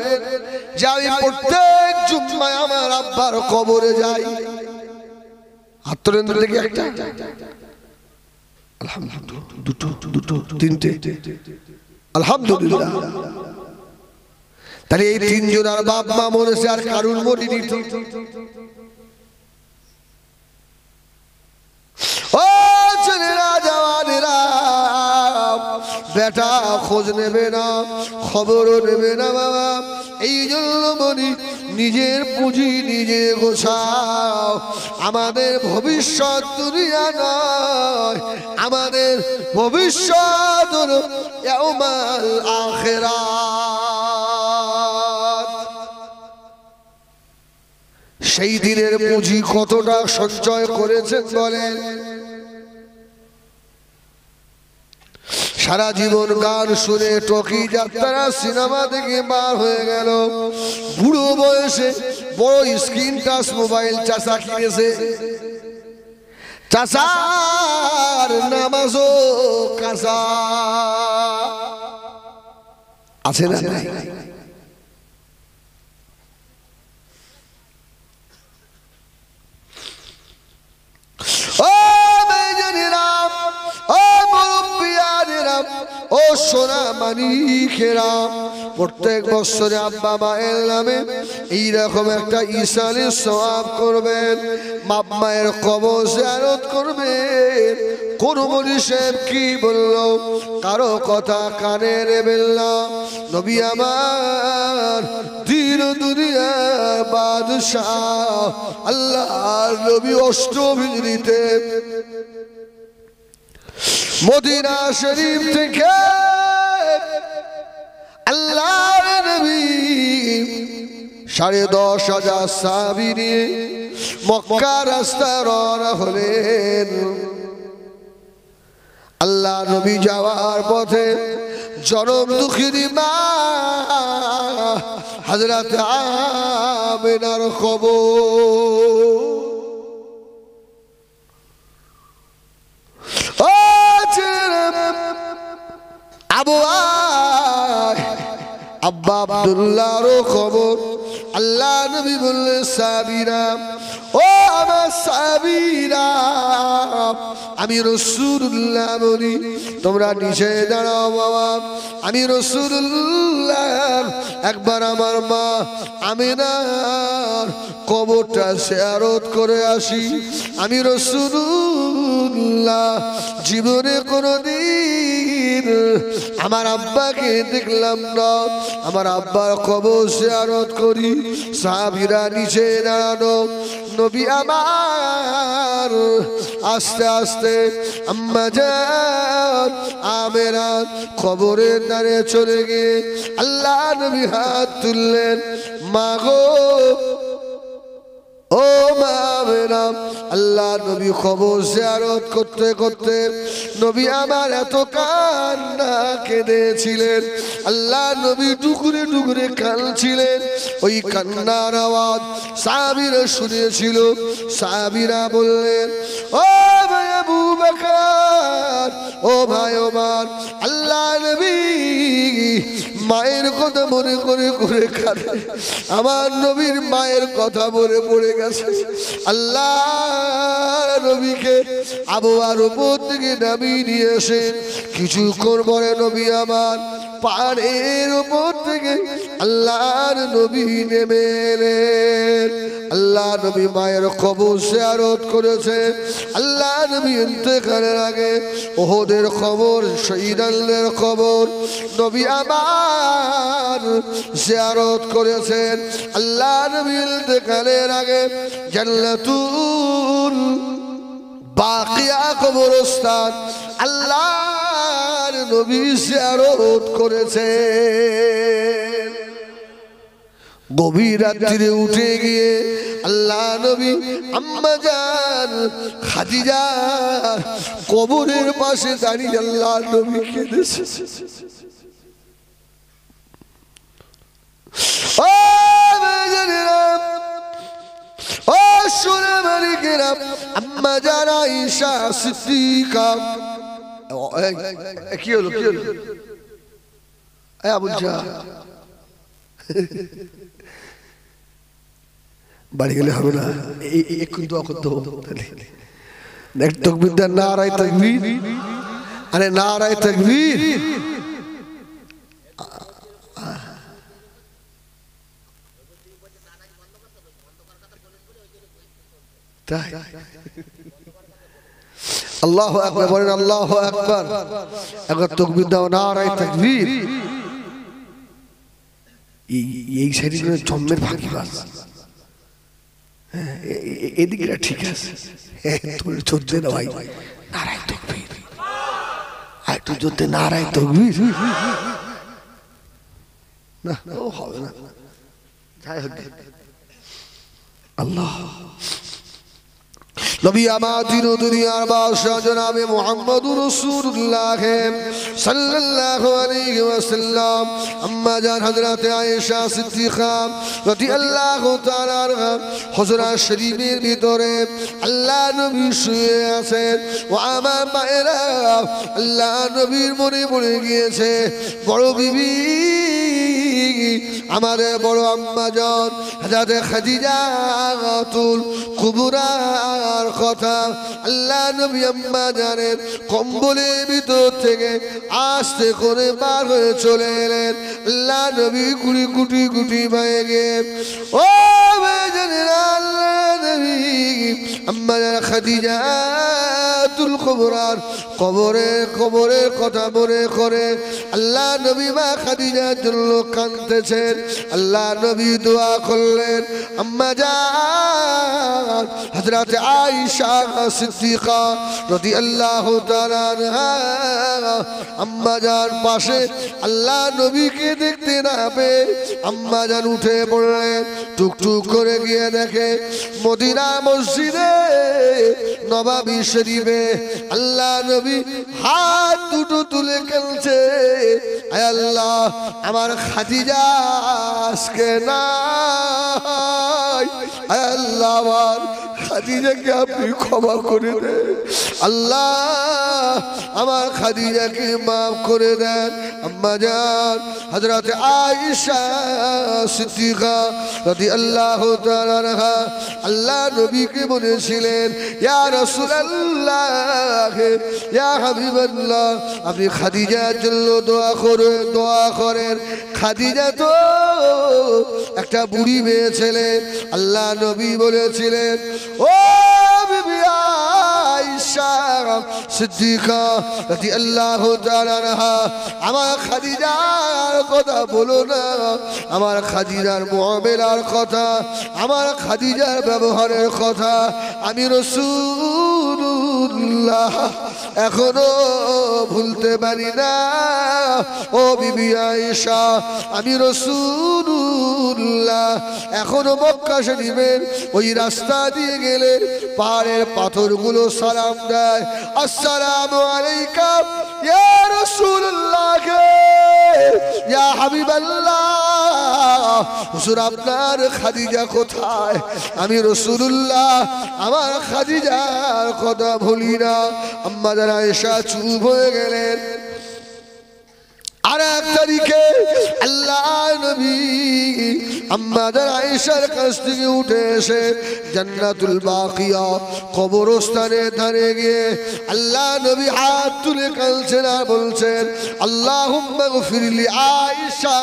যে আমি প্রত্যেক জুম্মায় আমার আব্বার কবরে যাই? হাত তোলেন দেখি একটা। আলহামদুলিল্লাহ, দুটো, দুটো, তিনটে, আলহামদুলিল্লাহ। তাহলে এই তিনজন আর বাপ মা মরেছে, আর কারুর মরিনি তো। ও ছেলেরা, জওয়ানেরা, বেটা খোঁজ নেবে না, খবরও নেবে না বাবা। এই জন্য বলি, নিজের পুঁজি নিজে গোছাও। আমাদের ভবিষ্যৎ দুনিয়া নয়, আমাদের ভবিষ্যৎ হলো ইয়াউমাল আখিরাত। সেই দিনের পুঁজি কতটা সঞ্চয় করেছেন বলেন? সারা জীবন গান শুনে টকি যাত্রা সিনেমা দেখে বার হয়ে গেল, বুড়ো বয়সে বড় স্ক্রিন টাচ মোবাইল চাচা কিনেছে। চাচার নামাজও কাঁচা আছে না? ও মেজেরা, ও মুরব্বিয়ানেরা, ও সোনা মানিকেরা, প্রত্যেক বছরে আব্বা মায়ের নামে এইরকম একটা ঈশানের সওয়াব করবেন, বাপ মায়ের কবর জিয়ারত করবেন। কোন মনীষের কি বলল, কারো কথা কানে নেবেন না। নবী আমার দিন দুনিয়ার বাদশাহ আল্লাহর নবী অষ্টম হিজরিতে মদিনা শরীফ থেকে আল্লাহর নবী 10,500 সাহাবী নিয়ে মক্কা রাস্তা রওনা হলেন। আল্লাহ নবী যাওয়ার পথে জনম দুঃখিনী মা হযরত আমিনার কবর। ও আবু আব্বা আব্দুল্লাহর খবর। আল্লাহ নবী বললেন, সাহাবীরা, ও আমার সাহাবীরা, আমি রাসূলুল্লাহ বলি, তোমরা নিচে দাঁড়াও বাবা। আমি রাসূলুল্লাহ একবার আমার মা আমিনার কবরটা জিয়ারত করে আসি। আমি রাসূলুল্লাহ জীবনে কোনদিন আমার আব্বাকে দেখলাম না, আমার আব্বার কবর জিয়ারত করি। সাহাবীরা নিচে দাঁড়ানো। নবী আমার আস্তে আস্তে আম্মা জান আমেরা কবরের ধারে চলে গিয়ে আল্লাহ নবী হাত তুললেন, মা গো, ও মা আমেরা। আল্লাহ নবী কবর জিয়ারত করতে করতে নবী আমার এত কান্না কেঁদেছিলেন, আল্লাহ নবী টুকরে টুকরে কাঁদছিলেন। ওই কান্নার আওয়াজ সাহাবীরা শুনেছিল। সাহাবীরা বললেন, ও ভাই আবু বকর, ও ভাই ওমর, আল্লাহ নবী মায়ের কথা মনে করে করে কাঁদে। আমার নবীর মায়ের কথা মনে পড়ে গেছে। আল্লাহ নবীকে আবহাওয়ার উপর থেকে নামিয়ে নিয়ে এসে কিছুক্ষণ পরে নবী আমার পাহাড়ের উপর থেকে আল্লাহর নবী নেমে এলেন। আল্লাহ নবী মায়ের কবর জিয়ারত করেছে। আল্লাহ নবী ইন্তেকালের আগে ওহদের খবর, শহীদদের খবর নবী আমার জিয়ারত করেছেন। আল্লাহ নবী ইন্তেকালের আগে জান্নাতুল বাকিয়া কবরস্থান আল্লাহর নবী জিয়ারত করেছে। গভীর রাত্রিরে উঠে গিয়ে আল্লাহ নবী আম্মা জান খাদিজা কবরের পাশে দাঁড়িয়ে আল্লাহ নবী কেঁদেছে। ও সোনা মালিকেরা, আম্মা জান আয়েশা সিদ্দিকা, কি হলো কি হলো আবুল জাহ, বাড়ি গেলে হবে না, এখন দোয়া করতে হবে। এক তাকবীর দেন, নারায়ে তাকবীর, আরে নারায়ে তাকবীর। তাই আল্লাহু আকবার বলেন, আল্লাহু আকবার। একবার তাকবীর দাও, নারায়ে তাকবীর। এই শরীরের জন্মের ভাগীবাস, এদিকে ঠিক আছে, তোর চলছে না ভাই, নারায়ে তাকবীর, আর একটু জোরে নারায়ে তাকবীর। না ও হবে না, যাই হোক আল্লাহ নবী আমাদের দুনিয়ার বাদশা জনাবে মুহাম্মদুর রাসূলুল্লাহ সাল্লাল্লাহু আলাইহি ওয়াসাল্লাম আম্মা জান হযরত আয়েশা সিদ্দিকা রাদিয়াল্লাহু তাআলা আনহা হুজরা শরীফের ভিতরে আল্লাহ নবী শুয়ে আছেন। ও আমার মায়েরা, আল্লাহ নবীর মনে পড়ে গিয়েছে বড় বিবি আমাদের বড় আম্মা জান হযরত খাদিজাতুল কুবরার কথা। আল্লাহ নবী আম্মা জানের কম্বলের ভিতর থেকে আস্তে করে বার হয়ে চলে এলেন। আল্লাহ নবী কুড়ি কুটি কুটি পায়ে গিয়ে ও জানেরা, আল্লাহ নবী আম্মা জান খাদিজাতুল কুবরার কবরের কথা মনে করে আল্লাহ নবী মা খাদিজার জন্য কাঁদতেছেন। আল্লাহ নবী দোয়া করলেন, আম্মা জান হযরত আয়েশা সিদ্দিকা রাদিয়াল্লাহু তাআলা আনহা আম্মা জান পাশে আল্লাহ নবীকে দেখতে না পেয়ে আম্মা জান উঠে পড়লেন। টুকটুক করে গিয়ে দেখে মদিনা মসজিদে নববী শরীফে আল্লাহ নবী হাত দুটো তুলে কাঁদছে, আয় আল্লাহ আমার খাদিজা আজকে নাই, আয় আল্লাহ আমার খাদিজাকে আপনি ক্ষমা করে দেন, আল্লাহ আমার খাদিজাকে মাফ করে দেন। আম্মা জান হযরত আয়েশা সিদ্দিকা রাদিয়াল্লাহু তাআলা আনহা আল্লাহ নবীকে বলেছিলেন, ইয়া রাসূলুল্লাহ, ইয়া হাবিবাল্লাহ, আপনি খাদিজার জন্য দোয়া করেন। খাদিজা তো একটা বুড়ি মেয়ে ছেলে। আল্লাহ নবী বলেছিলেন, ও বিবি আয়েশা সিদ্দিকা রাদিয়াল্লাহু তাআলা আনহা, আমার খাদিজার কথা বলো না, আমার খাদিজার মুআমেলার কথা, আমার খাদিজার ব্যবহারের কথা আমি রাসূলুল্লাহ এখনো ভুলতে পারি না। ও বিবি আয়েশা, আমি রাসূলুল্লাহ এখনো মক্কা শরীফের ওই রাস্তা দিয়ে গেলে পাহাড়ের পাথরগুলো সালাম দেয়, আসসালামু আলাইকা ইয়া রাসূলুল্লাহ, ইয়া হাবিবাল্লাহ। হুজুর আপনার খাদিজা কোথায়? আমি রাসূলুল্লাহ আমার খাদিজার কথা ভুলি না। আম্মা জান আয়েশা চুপ হয়ে গেলেন। আর এক তারিখে আল্লাহ নবী আম্মা জান আয়েশার কাছ থেকে উঠে এসে জান্নাতুল বাকিয়া কবরস্থানের ধারে গিয়ে আল্লাহ নবী হাত তুলে কাঁদছেন আর বলছেন, আল্লাহুম্মা গফির লি আয়েশা,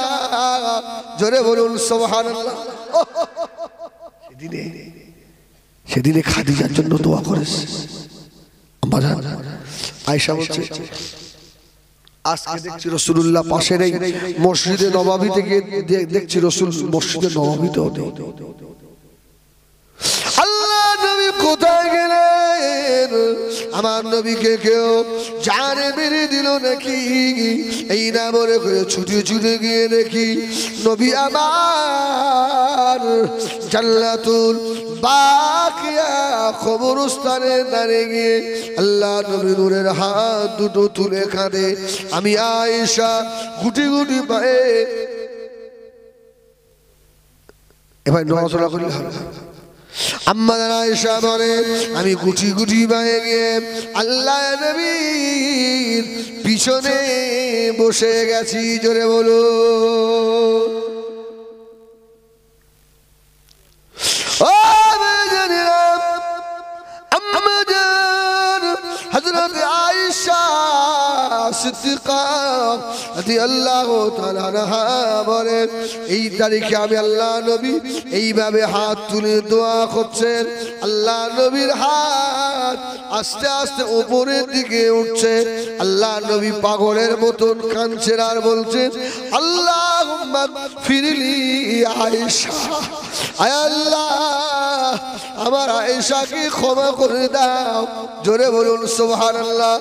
জোরে বলুন সুবহানাল্লাহ। সেদিনে খাদিজার জন্য দোয়া করেছে। আম্মা জান আয়েশা বলছে, আজকে দেখছি রাসূলুল্লাহ পাশে নেই, মসজিদে নববী থেকে দেখছি রাসূল মসজিদে নববীতেও নেই। আল্লাহ নবী কোথায় গেলেন? আমার নবীকে কেউ জানে মেরে দিল নাকি, এই না মনে করে ছুটে ছুটে গিয়ে দেখি নবী আমার জান্নাতুল বাকিয়া কবরস্থানে দাঁড়িয়ে গিয়ে আল্লাহ নবী নূরের হাত দুটো তুলে কাঁদে। আমি আয়েশা গুটি গুটি পায়ে এবার নড়াচড়া করি আম্মা আয়েশা বলে আমি গুটি গুটি পায়ে গিয়ে আল্লাহ নবীর পিছনে বসে গেছি। জোরে বলো ও আম্মা জান হযরত আয়েশা সিদ্দিকা রাদিয়াল্লাহু তাআলা আনহা বলেন এই তারিখে আমি আল্লাহ নবী এইভাবে হাত তুলে দোয়া করছেন। আল্লাহ নবীর হাত আস্তে আস্তে উপরের দিকে উঠছে। আল্লাহ নবী পাগলের মতন কাঁদছেন আর বলছেন আল্লাহুম্মা ফিরলি আয়েশা, আয় আল্লাহ আমার আয়েশাকে ক্ষমা করে দাও। জোরে বলুন সুবহানাল্লাহ।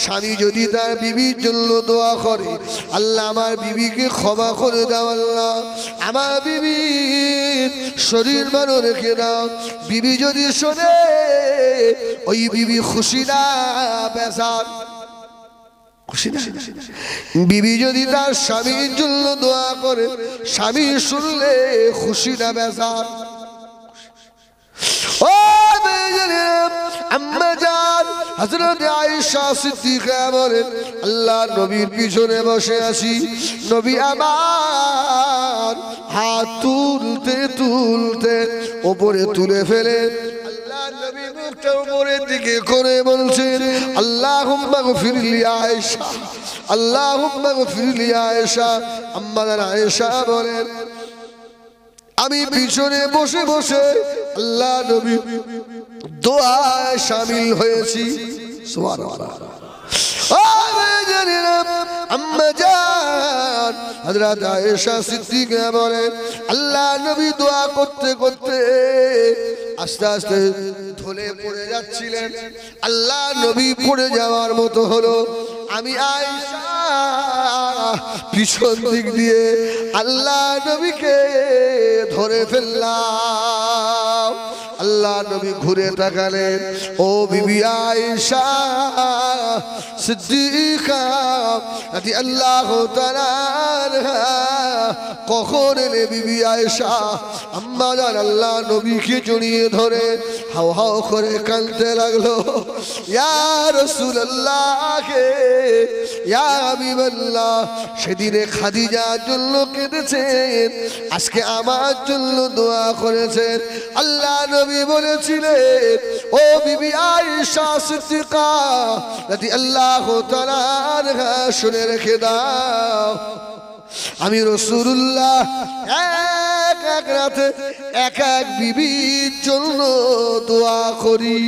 স্বামী যদি তার বিবির জন্য দোয়া করে আল্লাহ আমার বিবিকে ক্ষমা করে দাও, আল্লাহ আমার বিবির শরীর ভালো রেখে দাও। বিবি যদি শোনে ওই বিবি খুশি না বেজার, খুশি না? বিবি যদি তার স্বামীর জন্য দোয়া করে স্বামী শুনলে খুশি না বেজার? ও আম্মা জান হযরত আয়েশা সিদ্দিকা বলেন আল্লাহ নবীর পিছনে বসে আছি। নবী আমার হাত তুলতে তুলতে উপরে তুলে ফেলে আল্লাহ নবী মুখটা উপরের দিকে করে বলছেন আল্লাহুম্মা গফিরলি আয়েশা, আল্লাহুম্মা গফিরলি আয়েশা। আম্মা জান আয়েশা বলেন আমি পিছনে বসে বসে আল্লাহ নবী দোয়ায় শামিল হয়েছি। সুবহানাল্লাহ। আম্মা জান হযরত আয়েশা সিদ্দিকা বলেন আল্লাহ নবী দোয়া করতে করতে আস্তে আস্তে ঢলে পড়ে যাচ্ছিলেন। আল্লাহ নবী পড়ে যাওয়ার মতো হলো। আমি আয়েশা পিছন দিক দিয়ে আল্লাহ নবীকে ধরে ফেললাম। আল্লাহ নবী ঘুরে তাকালেন, ও বিবি আয়েশা সিদ্দিকা রাদিয়াল্লাহু তাআলা আনহা, কখন এলে বিবি আয়েশা? আম্মা জান আল্লাহ নবীকে জড়িয়ে ধরে হাও হাও করে কাঁদতে লাগলো, ইয়া রাসূলুল্লাহ, ইয়া হাবিবাল্লাহ। সেদিনে খাদিজার জন্য কেঁদেছেন, আজকে আমার জন্য দোয়া করেছেন। আল্লাহ নবী বলেছিলেন ও বিবি আয়েশা সিদ্দিকা রাদিয়াল্লাহু তাআলা আনহা শুনে রেখে দাও, আমি রাসূলুল্লাহ এক এক রাতে এক এক বিবির জন্য দোয়া করি।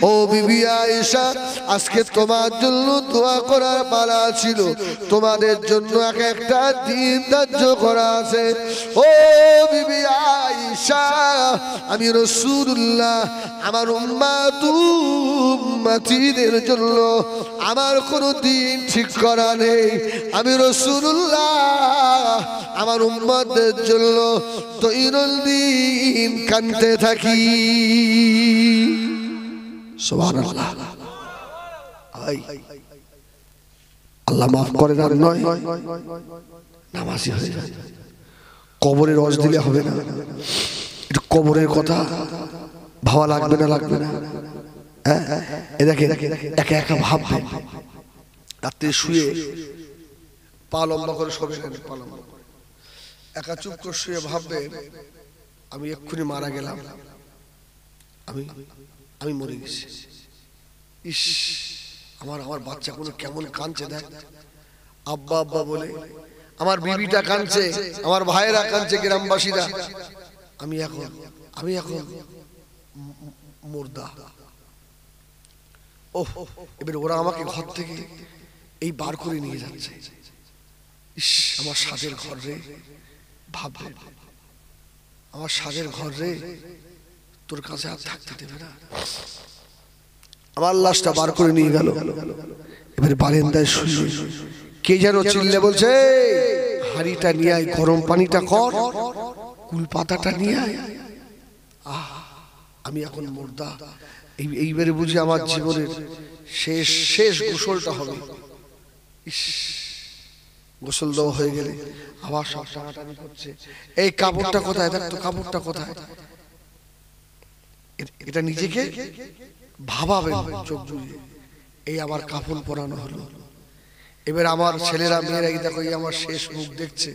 ও বিবি আয়েশা আজকে তোমার জন্য দোয়া করার পালা ছিল, তোমাদের জন্য এক একটা দিন ধার্য করা আছে। ও বিবি আয়েশা আমি রাসূলুল্লাহ আমার উম্মতিদের জন্য আমার কোনো দিন ঠিক করা নেই। আমি রাসূলুল্লাহ আমার উম্মতদের জন্য দৈনন্দিন কাঁদতে থাকি। সুবহানাল্লাহ। আল্লাহ মাফ করে না, নয় নামাজি হয়ে যায়। কবরে রস দিলে হবে না, একটু কবরের কথা ভাবা লাগবে না, লাগবে না। এ দেখে একা একা ভাববে, রাত্রে শুয়ে পা লম্বা করে শোবে, পা লম্বা করে একা চুপ করে শুয়ে ভাববে আমি এক্ষুনি মারা গেলাম, আমি মরে গেছি। ইস আমার বাচ্চা কোনো কেমন কাঁদছে, দেখ আব্বা আব্বা বলে। আমার বিবিটা কাঁদছে, আমার ভাইয়েরা কাঁদছে, গ্রামবাসীরা। আমি এখন মুর্দা। ওহ, এবার ওরা আমাকে ঘর থেকে এই বার করে নিয়ে যাচ্ছে। ইস আমার সাজের ঘর রে, ভাব আমার সাজের ঘর রে, তোর কাছে আর থাকতে দেবে না। আমার লাশটা বার করে নিয়ে গেল। এবারে বারান্দায় শুয়ে কে যেন চিল্লে বলছে, হাঁড়িটা নিয়ে আয়, গরম পানিটা কর, কুল পাতাটা নিয়ে আয়। আমি এখন মুর্দা। এইবারে বুঝি আমার জীবনের শেষ শেষ গোসলটা হবে। গোসল দেওয়া হয়ে গেলে আবার সব টানাটানি করছে, এই কাপড়টা কোথায়, দেখ তো কাপড়টা কোথায়। এটা নিজেকে ভাবাবে চোখ বুঝে। এই আমার কাপড় পরানো হলো। এবার আমার ছেলেরা মেয়েরা দেখো আমার শেষ মুখ দেখছে,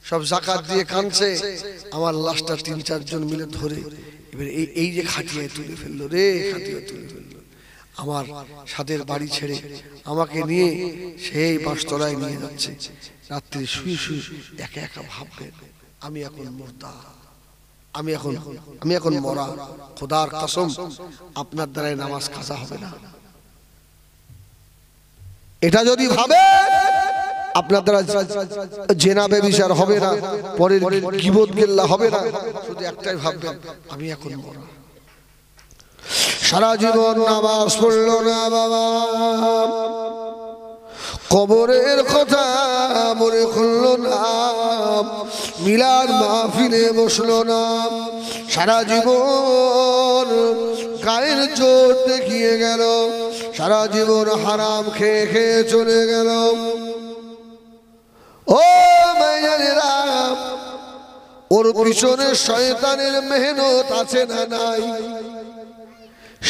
সব জাকাত দিয়ে কাঁদছে। আমার লাশটা ৩-৪ জন মিলে ধরে এবার এই যে খাটিয়ে তুলে ফেললো রে, খাটিয়ে তুলে ফেললো। আমার সাদের বাড়ি ছেড়ে আমাকে নিয়ে সেই বাঁশতলায় নিয়ে যাচ্ছে। রাত্রে শুয়ে শুয়ে একা একা ভাববেন, আমি এখন মুর্দা, আমি এখন মরা। খোদার কসম আপনার দ্বারাই নামাজ কাজা হবে না। এটা যদি ভাবে আপনার দ্বারা জেনা ব্যভিচার হবে না, পরের গীবত গিল্লা হবে না। শুধু একটাই ভাববেন, আমি এখন মরা। সারা জীবন নামাজ পড়লো না বাবা, কবরের কথা মনে করলো না, মিলাদ মাহফিলে বসলো না। সারা জীবন গায়ের জোর দেখিয়ে গেল, সারা জীবন হারাম খেয়ে খেয়ে চলে গেল। ও মাইয়ানেরা, ওর পিছনে শয়তানের মেহনত আছে না নাই?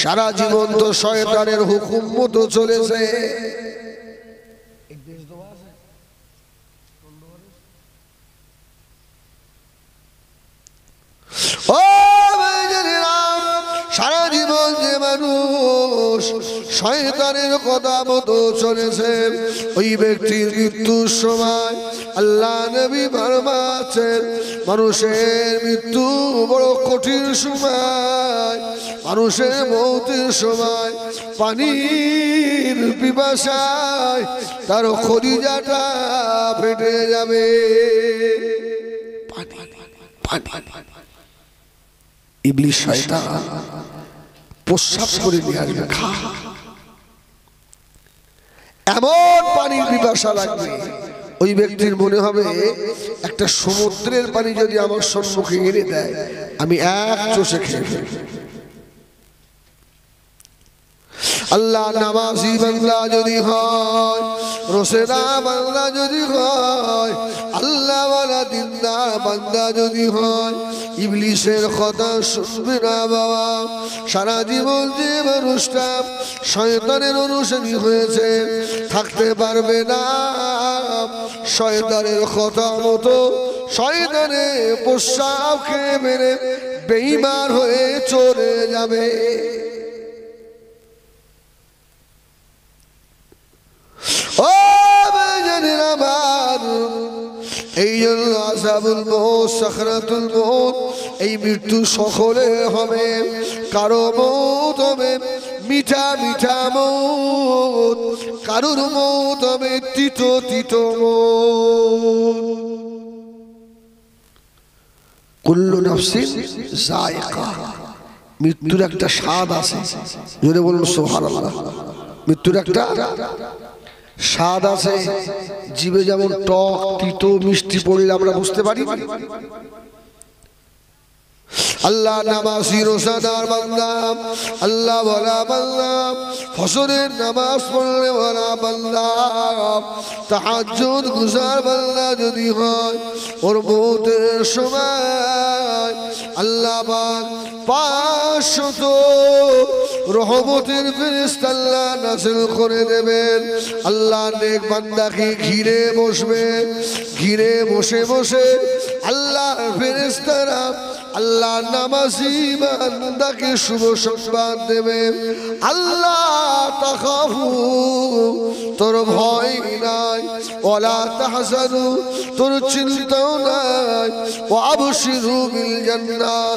সারা জীবন তো শয়তানের হুকুম মতো চলেছে। ও সারা জীবন যে মানুষ শয়তানের কথা মতো চলেছে, ওই ব্যক্তির মৃত্যুর সময় আল্লাহ নবী ফরমাচ্ছেন, মানুষের মৃত্যু বড় কঠিন সময়। মানুষের মৌতের সময় পানির পিপাসায় তার কলিজাটা ফেটে যাবে। ইবলিস শয়তান প্রস্রাব করে নিয়ে আসবে, খা। এমন পানির পিপাসা লাগবে, ওই ব্যক্তির মনে হবে একটা সমুদ্রের পানি যদি আমার সম্মুখে এনে দেয়, আমি এক চোষে খেয়ে ফেলব। আল্লাহ নামাজি বান্দা যদি হয়, রোশেদা বান্দা যদি হয়, আল্লাহ ওয়ালা দিনদার বান্দা যদি হয়, ইবলিসের কথা শুনবে না বাবা। সারা জীবন যে মানুষটা শয়তানের অনুসারী হয়েছে, থাকতে পারবে না। শয়তানের কথা মতো শয়তানের প্রস্রাব খেয়ে মেরে বেঈমান হয়ে চলে যাবে। ও বেজানের আমার, এই জন্য আযাবুল মউত, সাকরাতুল মউত, এই মৃত্যু সকলে হবে। কারো মউত হবে মিঠা মিঠা মউত, কারোর মউত হবে তিতো তিতো মউত। কুল্লু নাফসিন যায়িকা, মৃত্যুর একটা স্বাদ আছে। যদি বলুন সুবহানাল্লাহ, মৃত্যুর একটা স্বাদ আছে। জিভে যেমন টক তিতো মিষ্টি পড়লে আমরা বুঝতে পারি। আল্লাহ নামাজি রোজাদার বান্দা, আল্লাহ ওয়ালা বান্দা, ফজরের নামাজ পড়লে ওয়ালা বান্দা, তাহাজ্জুদ গুজার বান্দা যদি হয়, ওর মওতের সময় আল্লাহ পাক 500 রহমতের ফেরেশতা আল্লাহ নাযিল করে দেবেন। আল্লাহ নেক বান্দাকে ঘিরে বসবে, ঘিরে বসে বসে আল্লাহর ফেরেশতারা আল্লাহ নামাজি বান্দাকে শুভ সংবাদ দেবে। আল্লাহ তাখাফু, তোর ভয় নাই, ওয়ালা তাহজানু, তোর চিন্তাও নাই, ওয়া আবশিরু বিল জান্নাহ,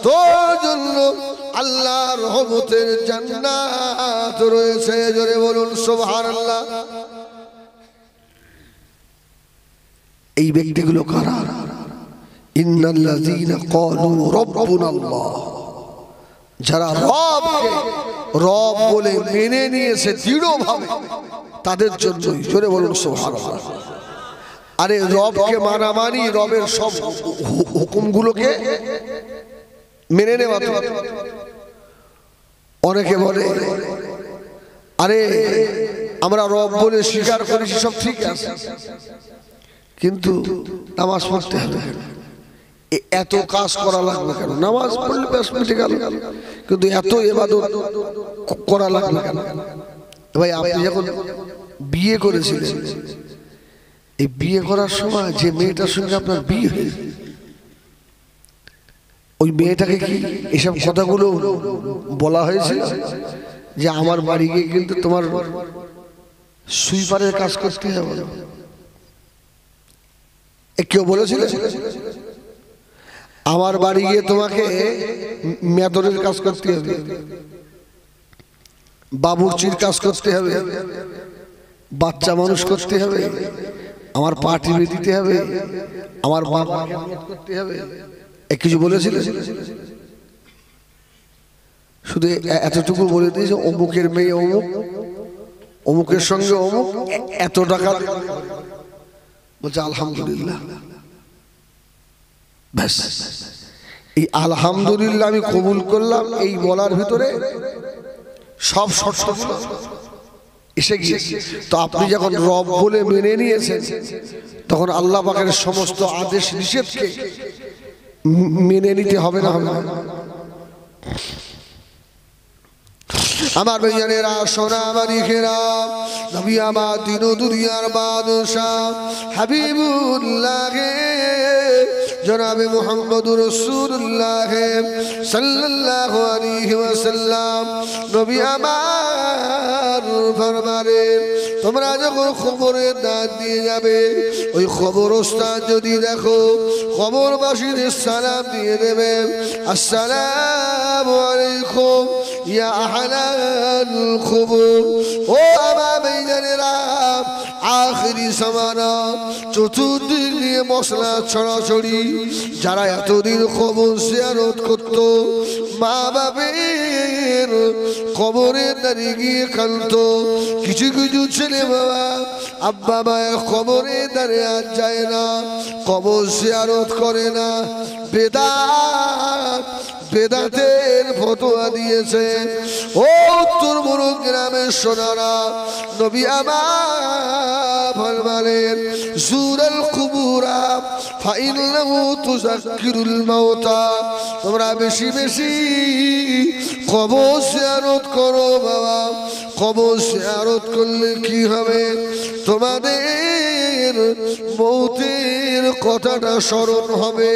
তোর জন্য আল্লাহর রহমতের জান্নাত রয়েছে। জোরে বলুন সুবহানাল্লাহ। এই ব্যক্তিগুলো কারা? ইন্নাল্লাযীনা ক্বালু রাব্বুনাল্লাহ, যারা রব বলে মেনে নিয়েছে দৃঢ়ভাবে, তাদের জন্যই জোরে বলুন সুবহানাল্লাহ। আরে রবকে মানা মানি রবের সব হুকুমগুলোকে মেনে নেওয়া। অনেকে বলে আরে আমরা রব বলে স্বীকার করেছি, সব ঠিক আছে, কিন্তু নামাজ পড়তে হবে, এত কাজ করা লাগবে কেন? নামাজ পড়লে ব্যাস মিটে গেল, কিন্তু এত ইবাদত করা লাগবে কেন? ভাই আপনি যখন বিয়ে করেছিলেন, এই বিয়ে করার সময় যে মেয়েটার সঙ্গে আপনার বিয়ে হয়েছে, ওই মেয়েটাকে কি এসব কথাগুলো বলা হয়েছে যে আমার বাড়ি গিয়ে কিন্তু তোমার সুইপারের কাজ করতে হবে? কেউ বলেছিল আমার বাড়ি গিয়ে তোমাকে মেদরের কাজ করতে হবে, বাবুর্চির কাজ করতে হবে, বাচ্চা মানুষ করতে হবে, আমার পা টিপে দিতে হবে, আমার বাবাকে করতে হবে? কিছু বলেছিল? শুধু এতটুকু বলে দিয়েছে অমুকের মেয়ে অমুক, অমুকের সঙ্গে অমুক, এত টাকা বলছে আলহামদুলিল্লাহ। ব্যাস, এই আলহামদুলিল্লাহ আমি কবুল করলাম, এই বলার ভিতরে সব শর্তগুলো এসে গিয়েছে। তো আপনি যখন রব বলে মেনে নিয়েছেন, তখন আল্লাহ পাকের সমস্ত আদেশ নিষেধকে মেনে নিতে হবে না? হবে না? আমার ভাইজানেরা, সোনা মানিকেরা, নবী আমার দিন দুনিয়ার বাদশাহ হাবিবুল্লাহ জনাবে মুহাম্মদুর রাসূলুল্লাহ সাল্লাল্লাহু আলাইহি ওয়াসাল্লাম নবী আমার ফরমানে, তোমরা যখন খবরের দাঁত দিয়ে যাবে, ওই খবরস্থান যদি দেখো, খবরবাসীদের সালাম দিয়ে দেবেন, আসসালামু আলাইকুম ইয়া আহলাল খবর। ও আমার ভাইজানেরা, আখিরি জামানা, চতুর্দিক দিয়ে মশলা ছড়াছড়ি, যারা এতদিন খবর জিয়ারত করত, মা বাবের কবরে দাঁড়িয়ে গিয়ে কাঁদত, কিছু কিছু ছেলে বাবা আব্বা মায়ের কবরে দাঁড়িয়ে আর যায় না, কবর জিয়ারত করে না, বেদাতের ফতোয়া দিয়েছে। ও উত্তরবঙ্গ গ্রামের সোনারা, নবী আমার ফরমালেন, জুরাল কুবুরা ফাইন্নাহু তুযাক্কিরুল মাউতা। তোমরা বেশি বেশি কবর জিয়ারত করো বাবা। কবর জিয়ারত করলে কি হবে? তোমাদের মৌতের কথাটা স্মরণ হবে।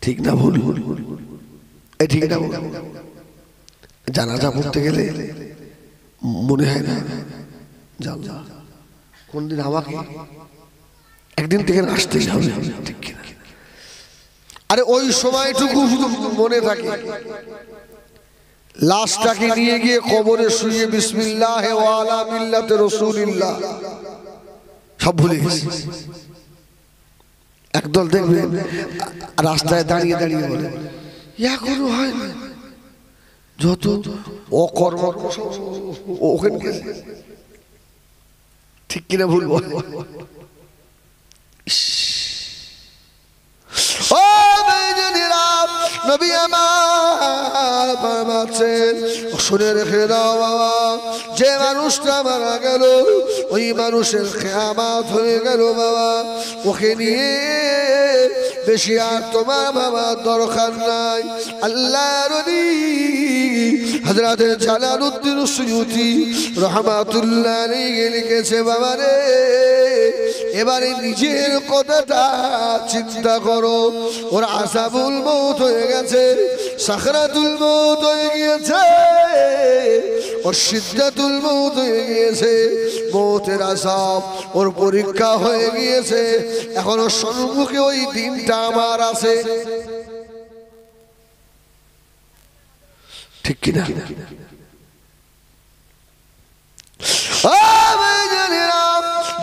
ঠিক না ভুল? এই ঠিক না ভুল? জানাজা পড়তে গেলে মনে হয় না জানলা কোনদিন আমাকে একদিন থেকে আসতে হবে, ঠিক কিনা? আরে ওই সময়টুকু মনে থাকে, লাশটাকে নিয়ে গিয়ে কবরে শুয়ে বিসমিল্লাহ ওয়া আলা মিল্লাতে রাসূলিল্লাহ সব ভুলে গেছি। একদল দেখবেন রাস্তায় দাঁড়িয়ে দাঁড়িয়ে বলে এখনো হয় না, যত অকর্ম ওখানে গেছে। ঠিক কিনা ভুল বল? ও ভাইজানেরা, নবী আমার ফরমাচ্ছেন, শুনে রেখে দাও বাবা, যে মানুষটা মারা গেল, ওই মানুষের কিয়ামত হয়ে গেল বাবা। ওকে নিয়ে বেশি আর তোমার বাবা দরকার নাই। আল্লাহর ওলি হযরত জালালউদ্দিন সুয়ুতি রাহমাতুল্লাহ আলাইহি লিখেছে, বাবা রে, এবারে নিজের কথাটা চিন্তা করো। ওর আযাবুল মউত হয়ে গেছে, সাকরাতুল মউত হয়ে গিয়েছে, ওর সিদ্দাতুল মউত হয়ে গিয়েছে, মউতের আযাব, ওর পরীক্ষা হয়ে গিয়েছে। এখন ওর সম্মুখে ওই দিনটা আমার আছে, ঠিক কিনা?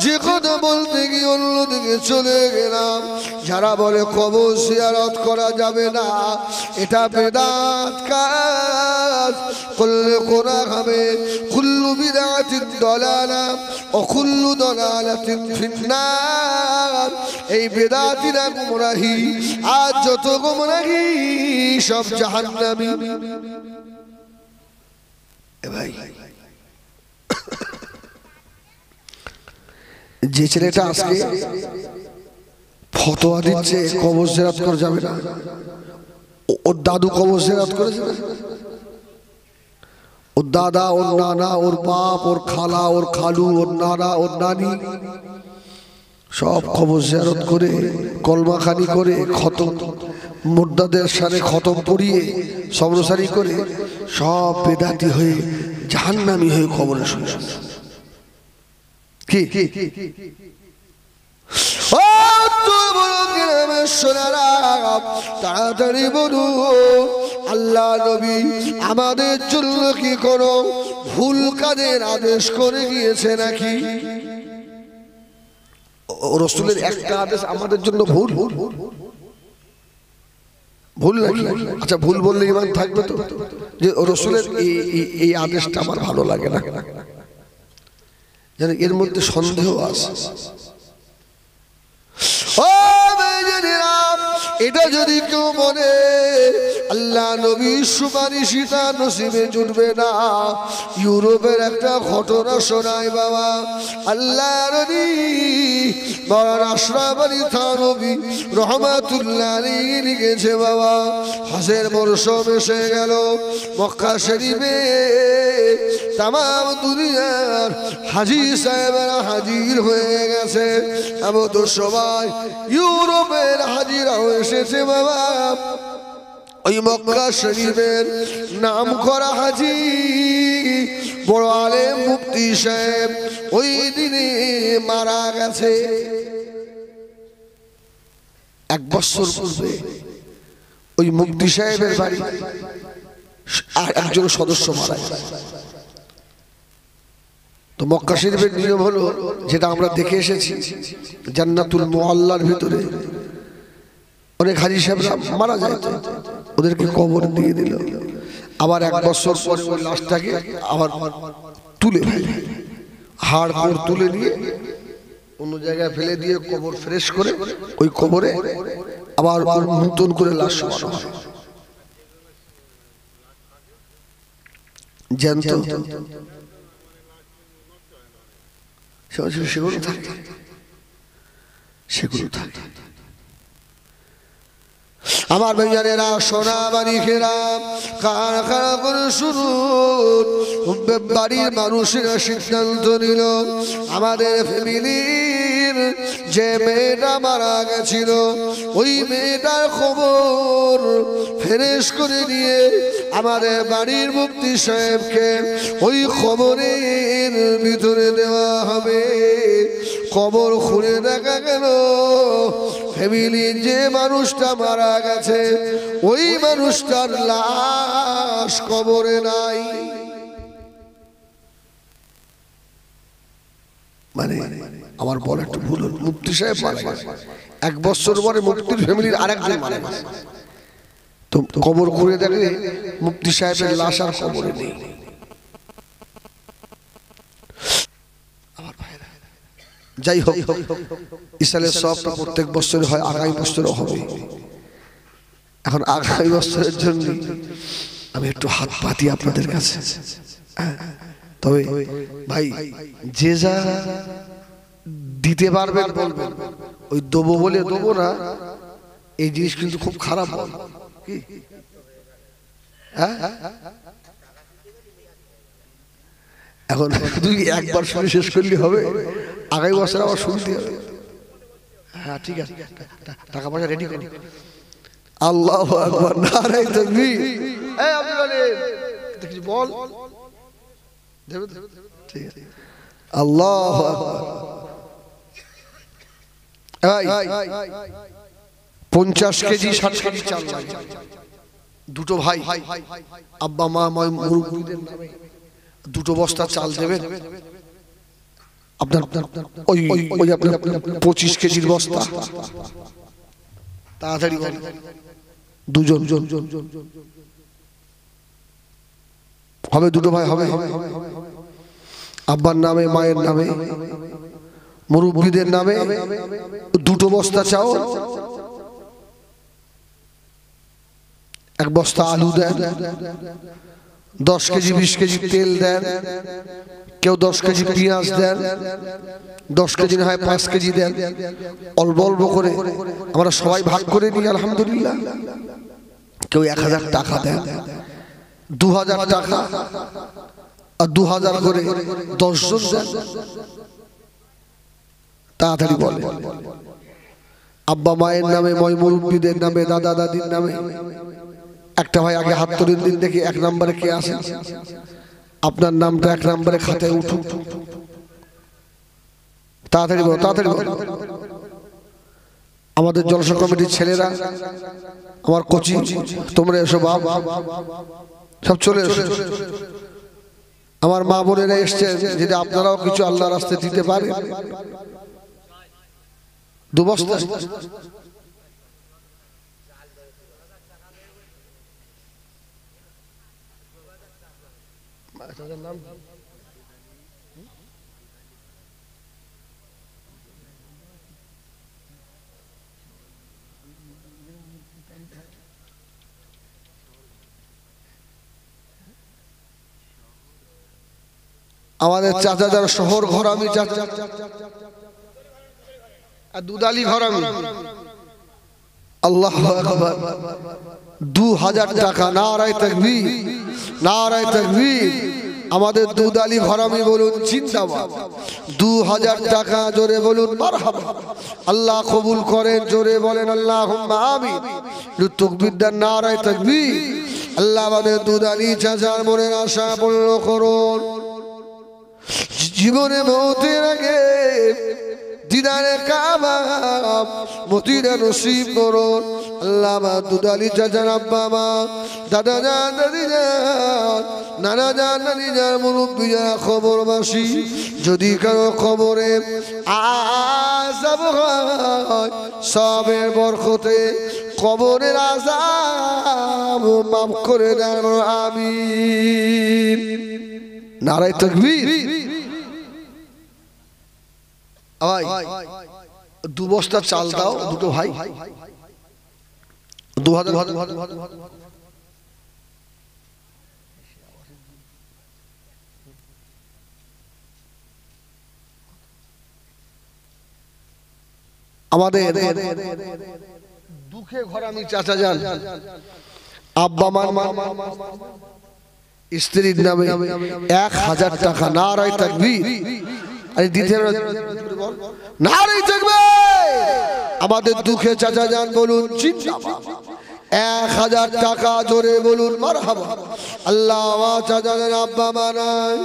যে কত বলতে গিয়ে অন্যদিকে চলে গেলাম। যারা বলে কবর জিয়ারত করা যাবে না, এটা বেদাত কাজ করলে কোরা হবে। কুল্লু বিদআতিন দালালা ও কুল্লু দালালাতিন ফিন্নার। এই বেদাতিরা গুমরাহি, আর যত গুমরাহি সব জাহান্নামী। ভাই, যে ছেলেটা আজকে ফতোয়া দিচ্ছে কবর জিয়ারত করা যাবে না, ওর দাদু কবর জিয়ারত করেছে না? ওর দাদা, ওর নানা, ওর বাপ, ওর খালা, ওর খালু, ওর নানা, ওর নানি সব কবর জিয়ারত করে কলমাখানি করে খতম মুর্দাদের সাথে খতম পড়িয়ে সমরসারি করে সব বেদাতি হয়ে জাহান্নামী হয়ে কবরে শুয়ে আছে। কি তাড়াতাড়ি বলুন, আল্লাহ নবী আমাদের জন্য কি কোনো ভুল কাজের আদেশ করে গিয়েছে নাকি? রাসূলের একটা আদেশ আমাদের জন্য ভুল ভুল নাকি? আচ্ছা, ভুল বললে ইমান থাকবে তো? যে রাসূলের এই আদেশটা আমার ভালো লাগে না, জানেন এর মধ্যে সন্দেহ আছে। এটা যদি কেউ বলে আল্লাহ নবীর সুপারিশিতা নসিবে জুটবে না। ইউরোপের একটা ঘটনা শোনায় বাবা। আল্লাহ নবী মাওলানা আশরাফ আলী থানভী রহমাতুল্লাহ আলাইহি লিখেছে বাবা, হজের মরশুম এসে গেল। মক্কা শরীফে তামাম দুনিয়ার হাজী সাহেবেরা হাজির হয়ে গেছে। এমন তো সবাই ইউরোপের হাজিরাও এসেছে বাবা। ওই মক্কা শরীফের নাম করা হাজি বড় আলেম মুফতি সাহেব ওই দিনে মারা গেছে। এক বছর পূর্বে ওই মুফতি সাহেবের বাড়ি আর একজন সদস্য মারা গেছে। তো মক্কা শরীফের নিয়ম হলো, যেটা আমরা দেখে এসেছি জান্নাতুল মুআল্লার ভিতরে অনেক হাজী সাহেবরা মারা যায়, ওদেরকে কবর দিয়ে দিল। আবার এক বছর পরে ওই লাশটাকে আবার তুলে ফেলে, হাড় কোড় তুলে নিয়ে অন্য জায়গায় ফেলে দিয়ে কবর ফ্রেশ করে ওই কবরে আবার নতুন করে লাশ শোয়ানো হয়। জ্যান্ত সেগুলো থাকে, সেগুলো থাকে। আমার ভাইয়ারেরা, সোনা বাড়ি খেলাম কারা কারা করে শুনুন। বাড়ির মানুষেরা সিদ্ধান্ত নিল আমাদের ফ্যামিলির যে মেয়েটা মারা গেছিল ওই মেয়েটার খবর ফ্রেশ করে নিয়ে আমাদের বাড়ির মুফতি সাহেবকে ওই খবরের ভিতরে দেওয়া হবে। কবর খুলে দেখা গেল ফ্যামিলির যে মানুষটা মারা গেছে ওই মানুষটার লাশ কবরে নাই। মানে আমার বড় একটা ভুল হল, মুফতি সাহেব মারা গেছে, এক বছর পরে মুফতির ফ্যামিলির আরেকজন মারা গেছে। তো কবর খুলে দেখে মুফতি সাহেবের লাশ আর কবরে নেই। যাই হোক, ইসরায়েলের সবটা প্রত্যেক বছরে হয়, আগামী বছরও হবে। এখন আগামী বছরের জন্য আমি একটু হাত পাতি আপনাদের কাছে। তবে ভাই, যে যা দিতে পারবেন বলবেন, ওই দেবো বলে দেবো না, এই জিনিস কিন্তু খুব খারাপ। কি এখন তুই একবার শুনে শেষ করলে হবে? আগামী বছর আবার শুনতে হবে। হ্যাঁ ঠিক আছে, টাকা পয়সা রেডি করো। আল্লাহু আকবার, নারায়ে তাকবীর। এই আব্দুল আলীম কিছু বল। ঠিক আছে, আল্লাহু আকবার। এই 50 কেজি 60 কেজি চাল লাগে। দুটো ভাই, আব্বা মা মুরব্বিদের নামে দুটো বস্তা চাল দেবেন। আপনার ওই ওই আপনার 25 কেজির বস্তা তাড়াতাড়ি দুজন হবে, দুটো ভাই হবে, আব্বার নামে মায়ের নামে মুরব্বীদের নামে দুটো বস্তা চাও, এক বস্তা আলু দেন, 10 কেজি 20 কেজি তেল দেন, কেউ 10 কেজি পেঁয়াজ দেন, 10 কেজি না হয় 5 কেজি দেন, অল্প অল্প করে আমরা সবাই ভাগ করে নিই আলহামদুলিল্লাহ। কেউ 1000 টাকা দেন, 2000 টাকা আর 2000 করে 10 জন দেন। তাড়াতাড়ি বলে আব্বা মায়ের নামে, মুরব্বীদের নামে, দাদা দাদির নামে। একটা ভাই আগে হাত তুলে দিন দেখি 1 নম্বরে কে আছে, আপনার নামটা 1 নম্বরে খাতায় উঠুক। তাড়াতাড়ি বলো, তাড়াতাড়ি বলো। আমাদের জলসা কমিটির ছেলেরা, আমার কোচিং, তোমরা এসো বাপ, সব চলে এসো। আমার মা বোনেরা এসছে, যদি আপনারাও কিছু আল্লাহ রাস্তায় দিতে পারে। 2 বস্তা আমাদের চাচা যারা শহর ঘরামি চাচা আর দুধালি ঘরামি, আল্লাহু আকবার, 2000 টাকা। নারায়ে তাকবীর, নারায়ে তাকবীর। আমাদের দুধালি ঘরামি বলুন জিন্দাবাদ। 2000 টাকা, জোরে বলুন মারহাবা। আল্লাহ কবুল করেন, জোরে বলেন আল্লাহুম্মা আমিন। তাকবীর দেন, নারায়ে তাকবীর। আল্লাহ আমাদের দুধালি চাচার মনের আশা পূর্ণ করুন। জীবনে মওতের আগে দিদারে কাবা মতিরা নসিব করুন। আল্লাহ মা দুধালি চাচার আব্বা মা, দাদা জান, দাদি জান, নানা জান, নানি জান, মুরব্বী যারা খবরবাসী, যদি কারো খবরে আযাব হয়, সবের বরকতে কবরের আযাব মাফ করে দেন, আমিন। নারায়ে তাকবীর। ভাই 2 বস্তা চাল দাও, দুটো ভাই 2000। আমাদের দুঃখে ঘরামি চাচা যান, আব্বা মান স্ত্রীর নামে 1000 টাকা। নারায়ে তাকবীর। আরে দিতে নারায়ে তাকবীর। আমাদের দুঃখে চাচা যান বলুন জিন্দাবাদ। 1000 টাকা, জোরে বলুন মারহাবা। আল্লাহ মা চাচা যান আব্বা মানায়,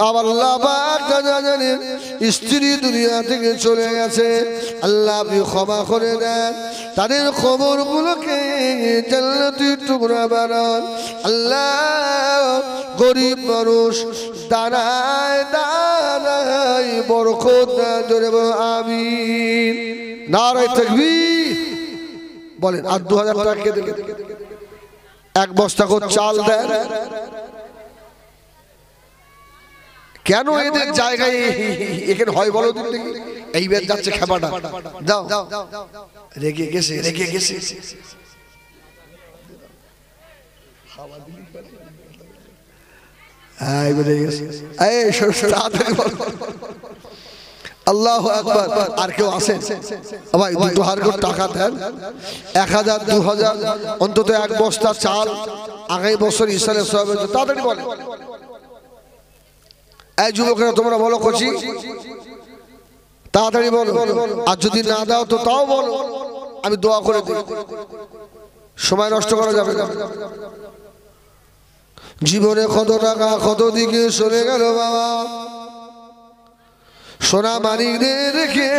আল্লাহ পাক চাচা জানের স্ত্রী দুনিয়া থেকে চলে গেছে, আল্লাহ আপনি ক্ষমা করে দেন, তাদের খবরগুলোকে জান্নাতের টুকরা বানান। আল্লাহ গরিব মানুষ দানায় দানায় বরকত দান, জোরে বলুন আমিন। নারায়ে তাকবীর বলেন। আর 2000 টাকা কে দেবে? 1 বস্তা করে চাল দেন। কেন এদের জায়গায় এখানে হয় বলো দিন দেখি? এইবার যাচ্ছে খেপাটা, দাও রেগে গেছে, রেগে গেছে। আল্লাহু আকবার। আর কেউ আছেন ভাই? 2000 করে টাকা দেন, 1000 2000 অন্তত 1 বস্তা চাল আগামী বছর ইসরায়েল সব তাড়াতাড়ি বলে। এই যুবকেরা তোমরা বলো কচি, তাড়াতাড়ি বলো। আর যদি না দাও তো তাও বলো, আমি দোয়া করে দিই। সময় নষ্ট করা যাবে না। জীবনে কত টাকা কত দিকে চলে গেল বাবা। সোনা মানিকদের রেখে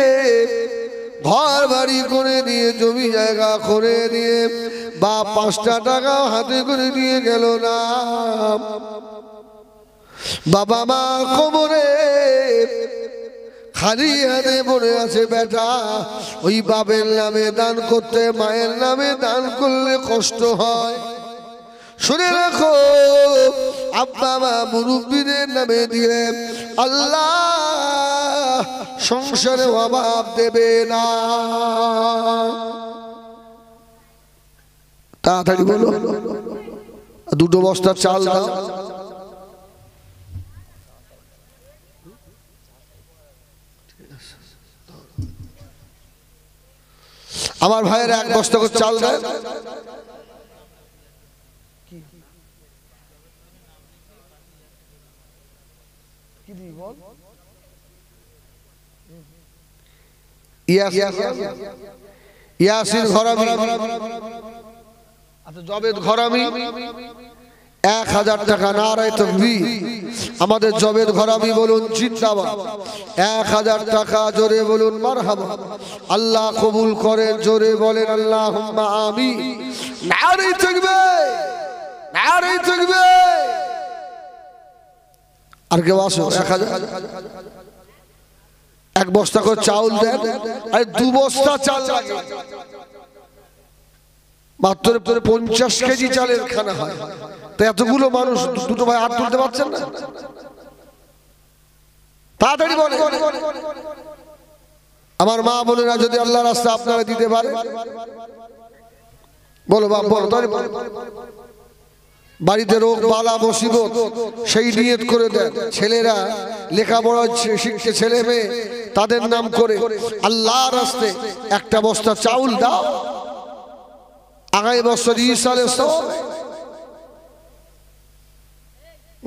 ঘর বাড়ি করে নিয়ে, জমি জায়গা করে নিয়ে, বা 5টা টাকা হাতে করে নিয়ে গেল না। বাবা মা কবরে খালি হাতে পড়ে আছে বেটা, ওই বাবের নামে দান করতে মায়ের নামে দান করলে কষ্ট হয়। শুনে রাখো, আব্বা মা মুরব্বীদের নামে দিলে আল্লাহ সংসারে অভাব দেবে না। তাড়াতাড়ি বলো, দুটো বস্তা চাল দাও। আমার ভাইয়ের এক বস্তা করে চাল দেয়। ইয়াসিন ঘরামি, আচ্ছা জবেদ ঘরামি 1000 টাকা। নারায়ে তাকবীর। আমাদের জবেদ ঘরামি বলুন জিন্দাবাদ। 1000 টাকা, জোরে বলুন মারহাবা। আল্লাহ কবুল করেন, জোরে বলেন আল্লাহুম্মা আমিন। নারায়ে তাকবীর, নারায়ে তাকবীর। আর কেউ আসো? 1000 এক বস্তা করে চাউল দেন। আরে 2 বস্তা চাল লাগে, মাত্র 50 কেজি চালের খানা হয়। তো এতগুলো মানুষ দুটো ভাই হাত তুলতে পারছেন না? তাড়াতাড়ি বলে। আমার মা বোনেরা যদি আল্লাহ রাস্তা আপনারা দিতে পারে, বলো বাপ বলো। বাড়িতে রোগ বালা মুসিবত সেই নিয়ত করে দেন। ছেলেরা লেখাপড়া শিখছে, ছেলে মেয়ে, তাদের নাম করে আল্লাহর রাস্তায় একটা বস্তা চাউল দাও। আগামী বছর ঈসালে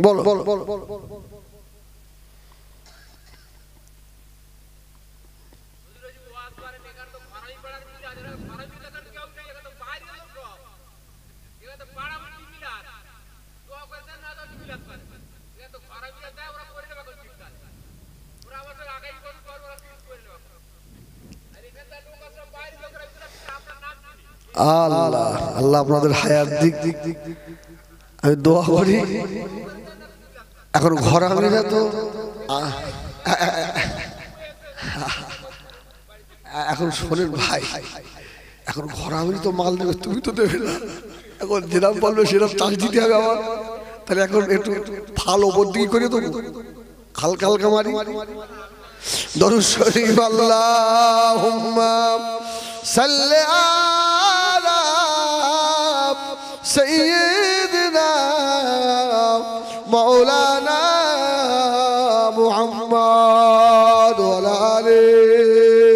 বলো বলো বলো। আল্লাহ আল্লাহ আপনাদের হায়াত দিক। আমি দোয়া করি, এখন ঘরামিরা তো এখন শোনেন ভাই, এখন ঘরামি তো মাল দেবে, তুমি তো দেবে না। এখন যেরকম বলবে সেরকম চাষ দিতে হবে আমার। তাহলে এখন একটু ফাল ওপর দিকে করে দেবো, হালকা হালকা মারি। দরুদ শরীফ আল্লাহুম্মা সাল্লি আলা সাইয়্যিদিনা মাওলানা মুহাম্মদ ওয়া আলা আলিহি।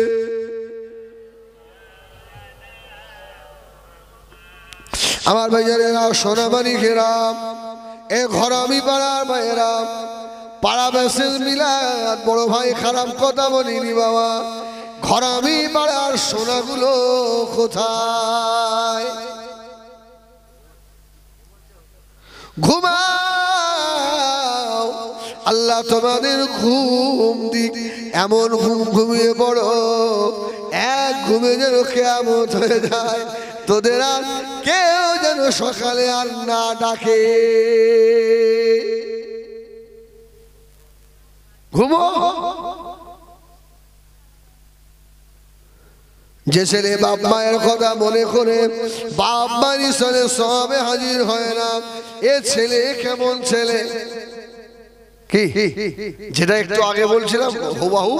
আমার ভাইয়েরা, সোনামানি খেরাম, এ ঘরামি পাড়ার ভাইয়েরা, পাড়া বেসের মিলাদ বড় ভাই খারাপ কথা বলিনি বাবা। ঘরামি পাড়ার সোনাগুলো কোথায়? ঘুমাও, আল্লাহ তোমাদের ঘুম দিক, এমন ঘুম ঘুমিয়ে পড়ো এক ঘুমে যেন কিয়ামত হয়ে যায়, তোদের আর কেউ যেন সকালে আর না ডাকে। ঘুমো। যে ছেলে বাপ মায়ের কথা মনে করে বাপ মায়ের ছেলে সবে হাজির হয় না, এ ছেলে কেমন ছেলে? কি যেটা একটু আগে বলছিলাম হুবাহু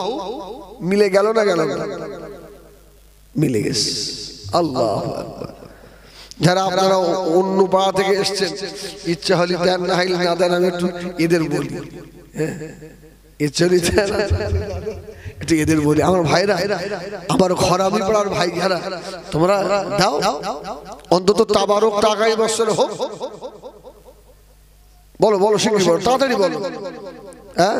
মিলে গেল না? গেল, মিলে গেছে। আল্লাহু আকবার। যারা আপনারা অন্য পাড়া থেকে এসছেন, ইচ্ছা হলে দেন, না হইলে না দেন, আমি একটু এদের বলি। একটু এদের বলি, আমার ভাইরা, আমার ঘরামি পাড়ার ভাই যারা, তোমরা দাও অন্তত তাবারক টাকাই বছর হোক। বলো বলো, শিখি বলো, তাড়াতাড়ি বলো। হ্যাঁ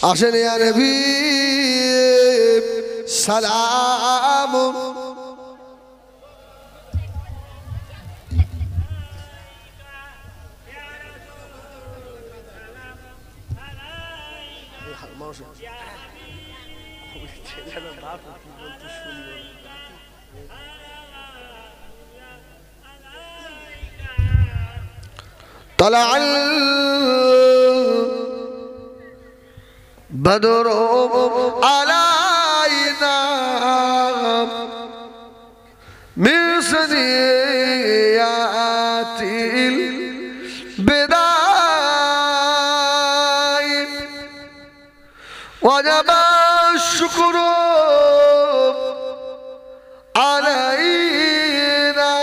আসেন ইয়া নবী সালাম। طلع البدر علينا من ثنيات البداء وجب الشكر علينا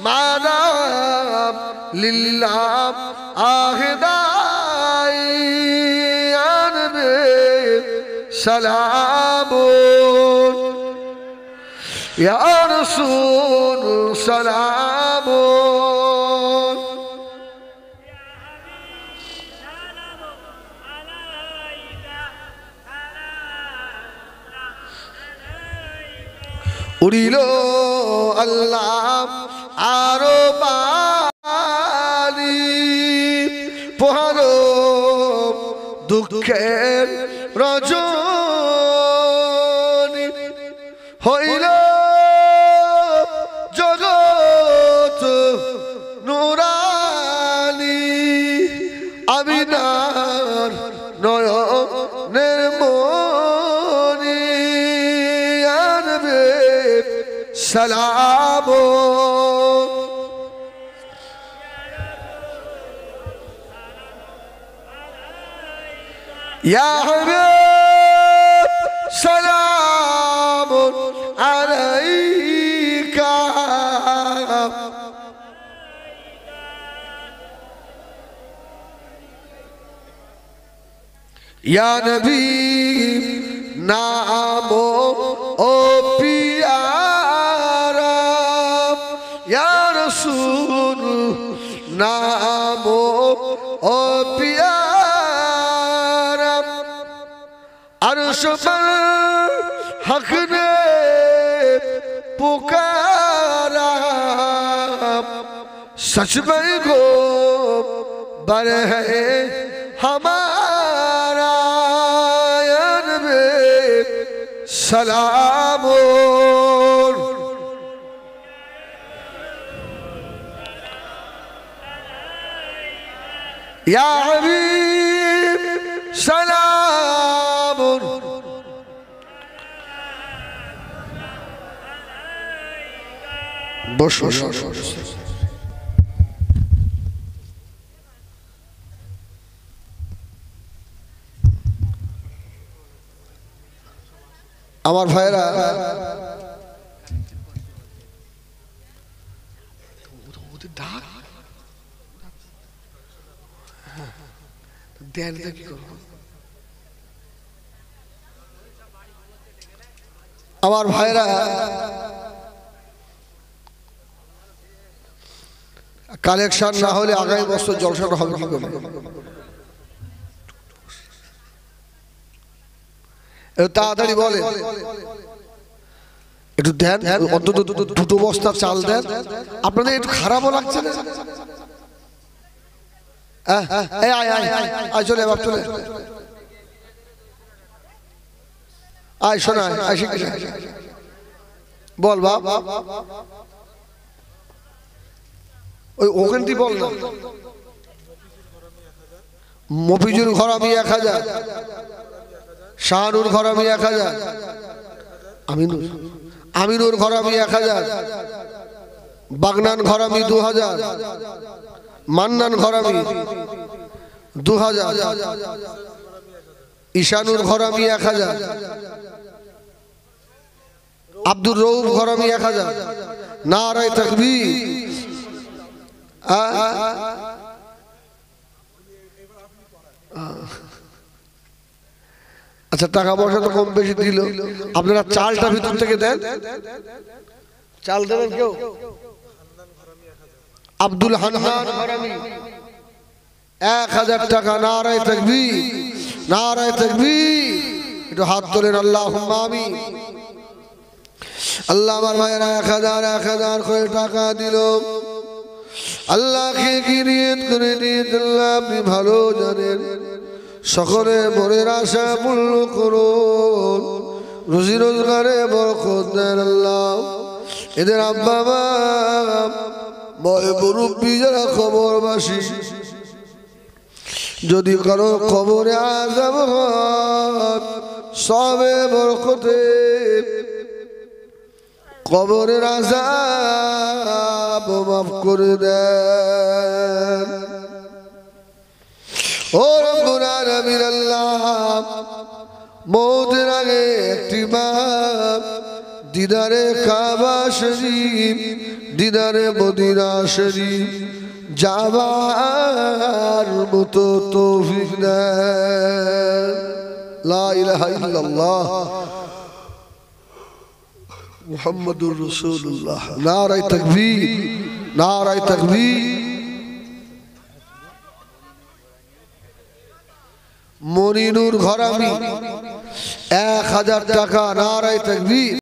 ما دام لله آهداي يا نبي سلام يا رسول سلام উড়িল আল্লাহ আরো বাণী পোহারো দুঃখের রজনী হইল জগৎ নুরানি আমিনার নয়নের মনি আনবে সালাম ইয়া হাবিব সালাম আলাইকা ইয়া নবী নাম ও পিয়ারা ইয়া রাসূল নাম ও পিয়ারা अर्श पर हक ने पुकारा सच में गो बर है हमारा नबी सलाम या हबीब सलाम বসো আমার ভাইরা ডাক দেন কি করব আমার ভাইরা কালেকশন না হলে আগামী বছর জলসাটা হবে কি করে তাড়াতাড়ি বলে একটু দেন অন্তত দুটো বস্তা চাল দেন আপনাদের একটু খারাপও লাগছে না চলে বাপ চলে আয় শোনা আয় শিখে বল বাপ ওই ওখানটি বল না মফিজুল ঘরামি 1000 শাহনুর ঘরামি 1000 আমিনুর ঘরামি 1000 বাগনান ঘরামি 2000 মান্নান ঘরামি 2000 ঈশানুর ঘরামি 1000 আব্দুর রউফ ঘরামি 1000 নারায়ে তাকবীর আচ্ছা টাকা পয়সা তো কম বেশি দিল আপনারা চালটা ভিতর থেকে দেন চাল দেবেন কেউ আব্দুল হান্নান ঘরামি 1000 টাকা নারায়ে তাকবীর নারায়ে তাকবীর একটু হাত তোলেন আল্লাহুম্মা আমিন আল্লাহ আমার ভাইরা 1000 করে টাকা দিল আল্লাহকে কি নিয়ত করে দিয়েছেন আল্লাহ আপনি ভালো জানেন সকলে মনের আশা পূর্ণ করুন, রুজি রোজগারে বরকত দেন আল্লাহ। এদের আব্বা মা বয় মুরব্বী যারা খবরবাসী, যদি কারো খবরে আযাব হয় সবে বরকতে কবরের আযাব মাফ করে দেন। ও রব্বুল আলামিন আল্লাহ, মওতের আগে একটি বাপ দিদারে কাবা শরীফ, দিদারে মদিনা শরীফ যাবার মতো তৌফিক দেন। লা ইলাহা ইল্লাল্লাহ মুহাম্মাদুর রাসূলুল্লাহ। নারায়ে তাকবীর, নারায়ে তাকবীর। মনিনুর ঘরামি 1000 টাকা। নারায়ে তাকবীর।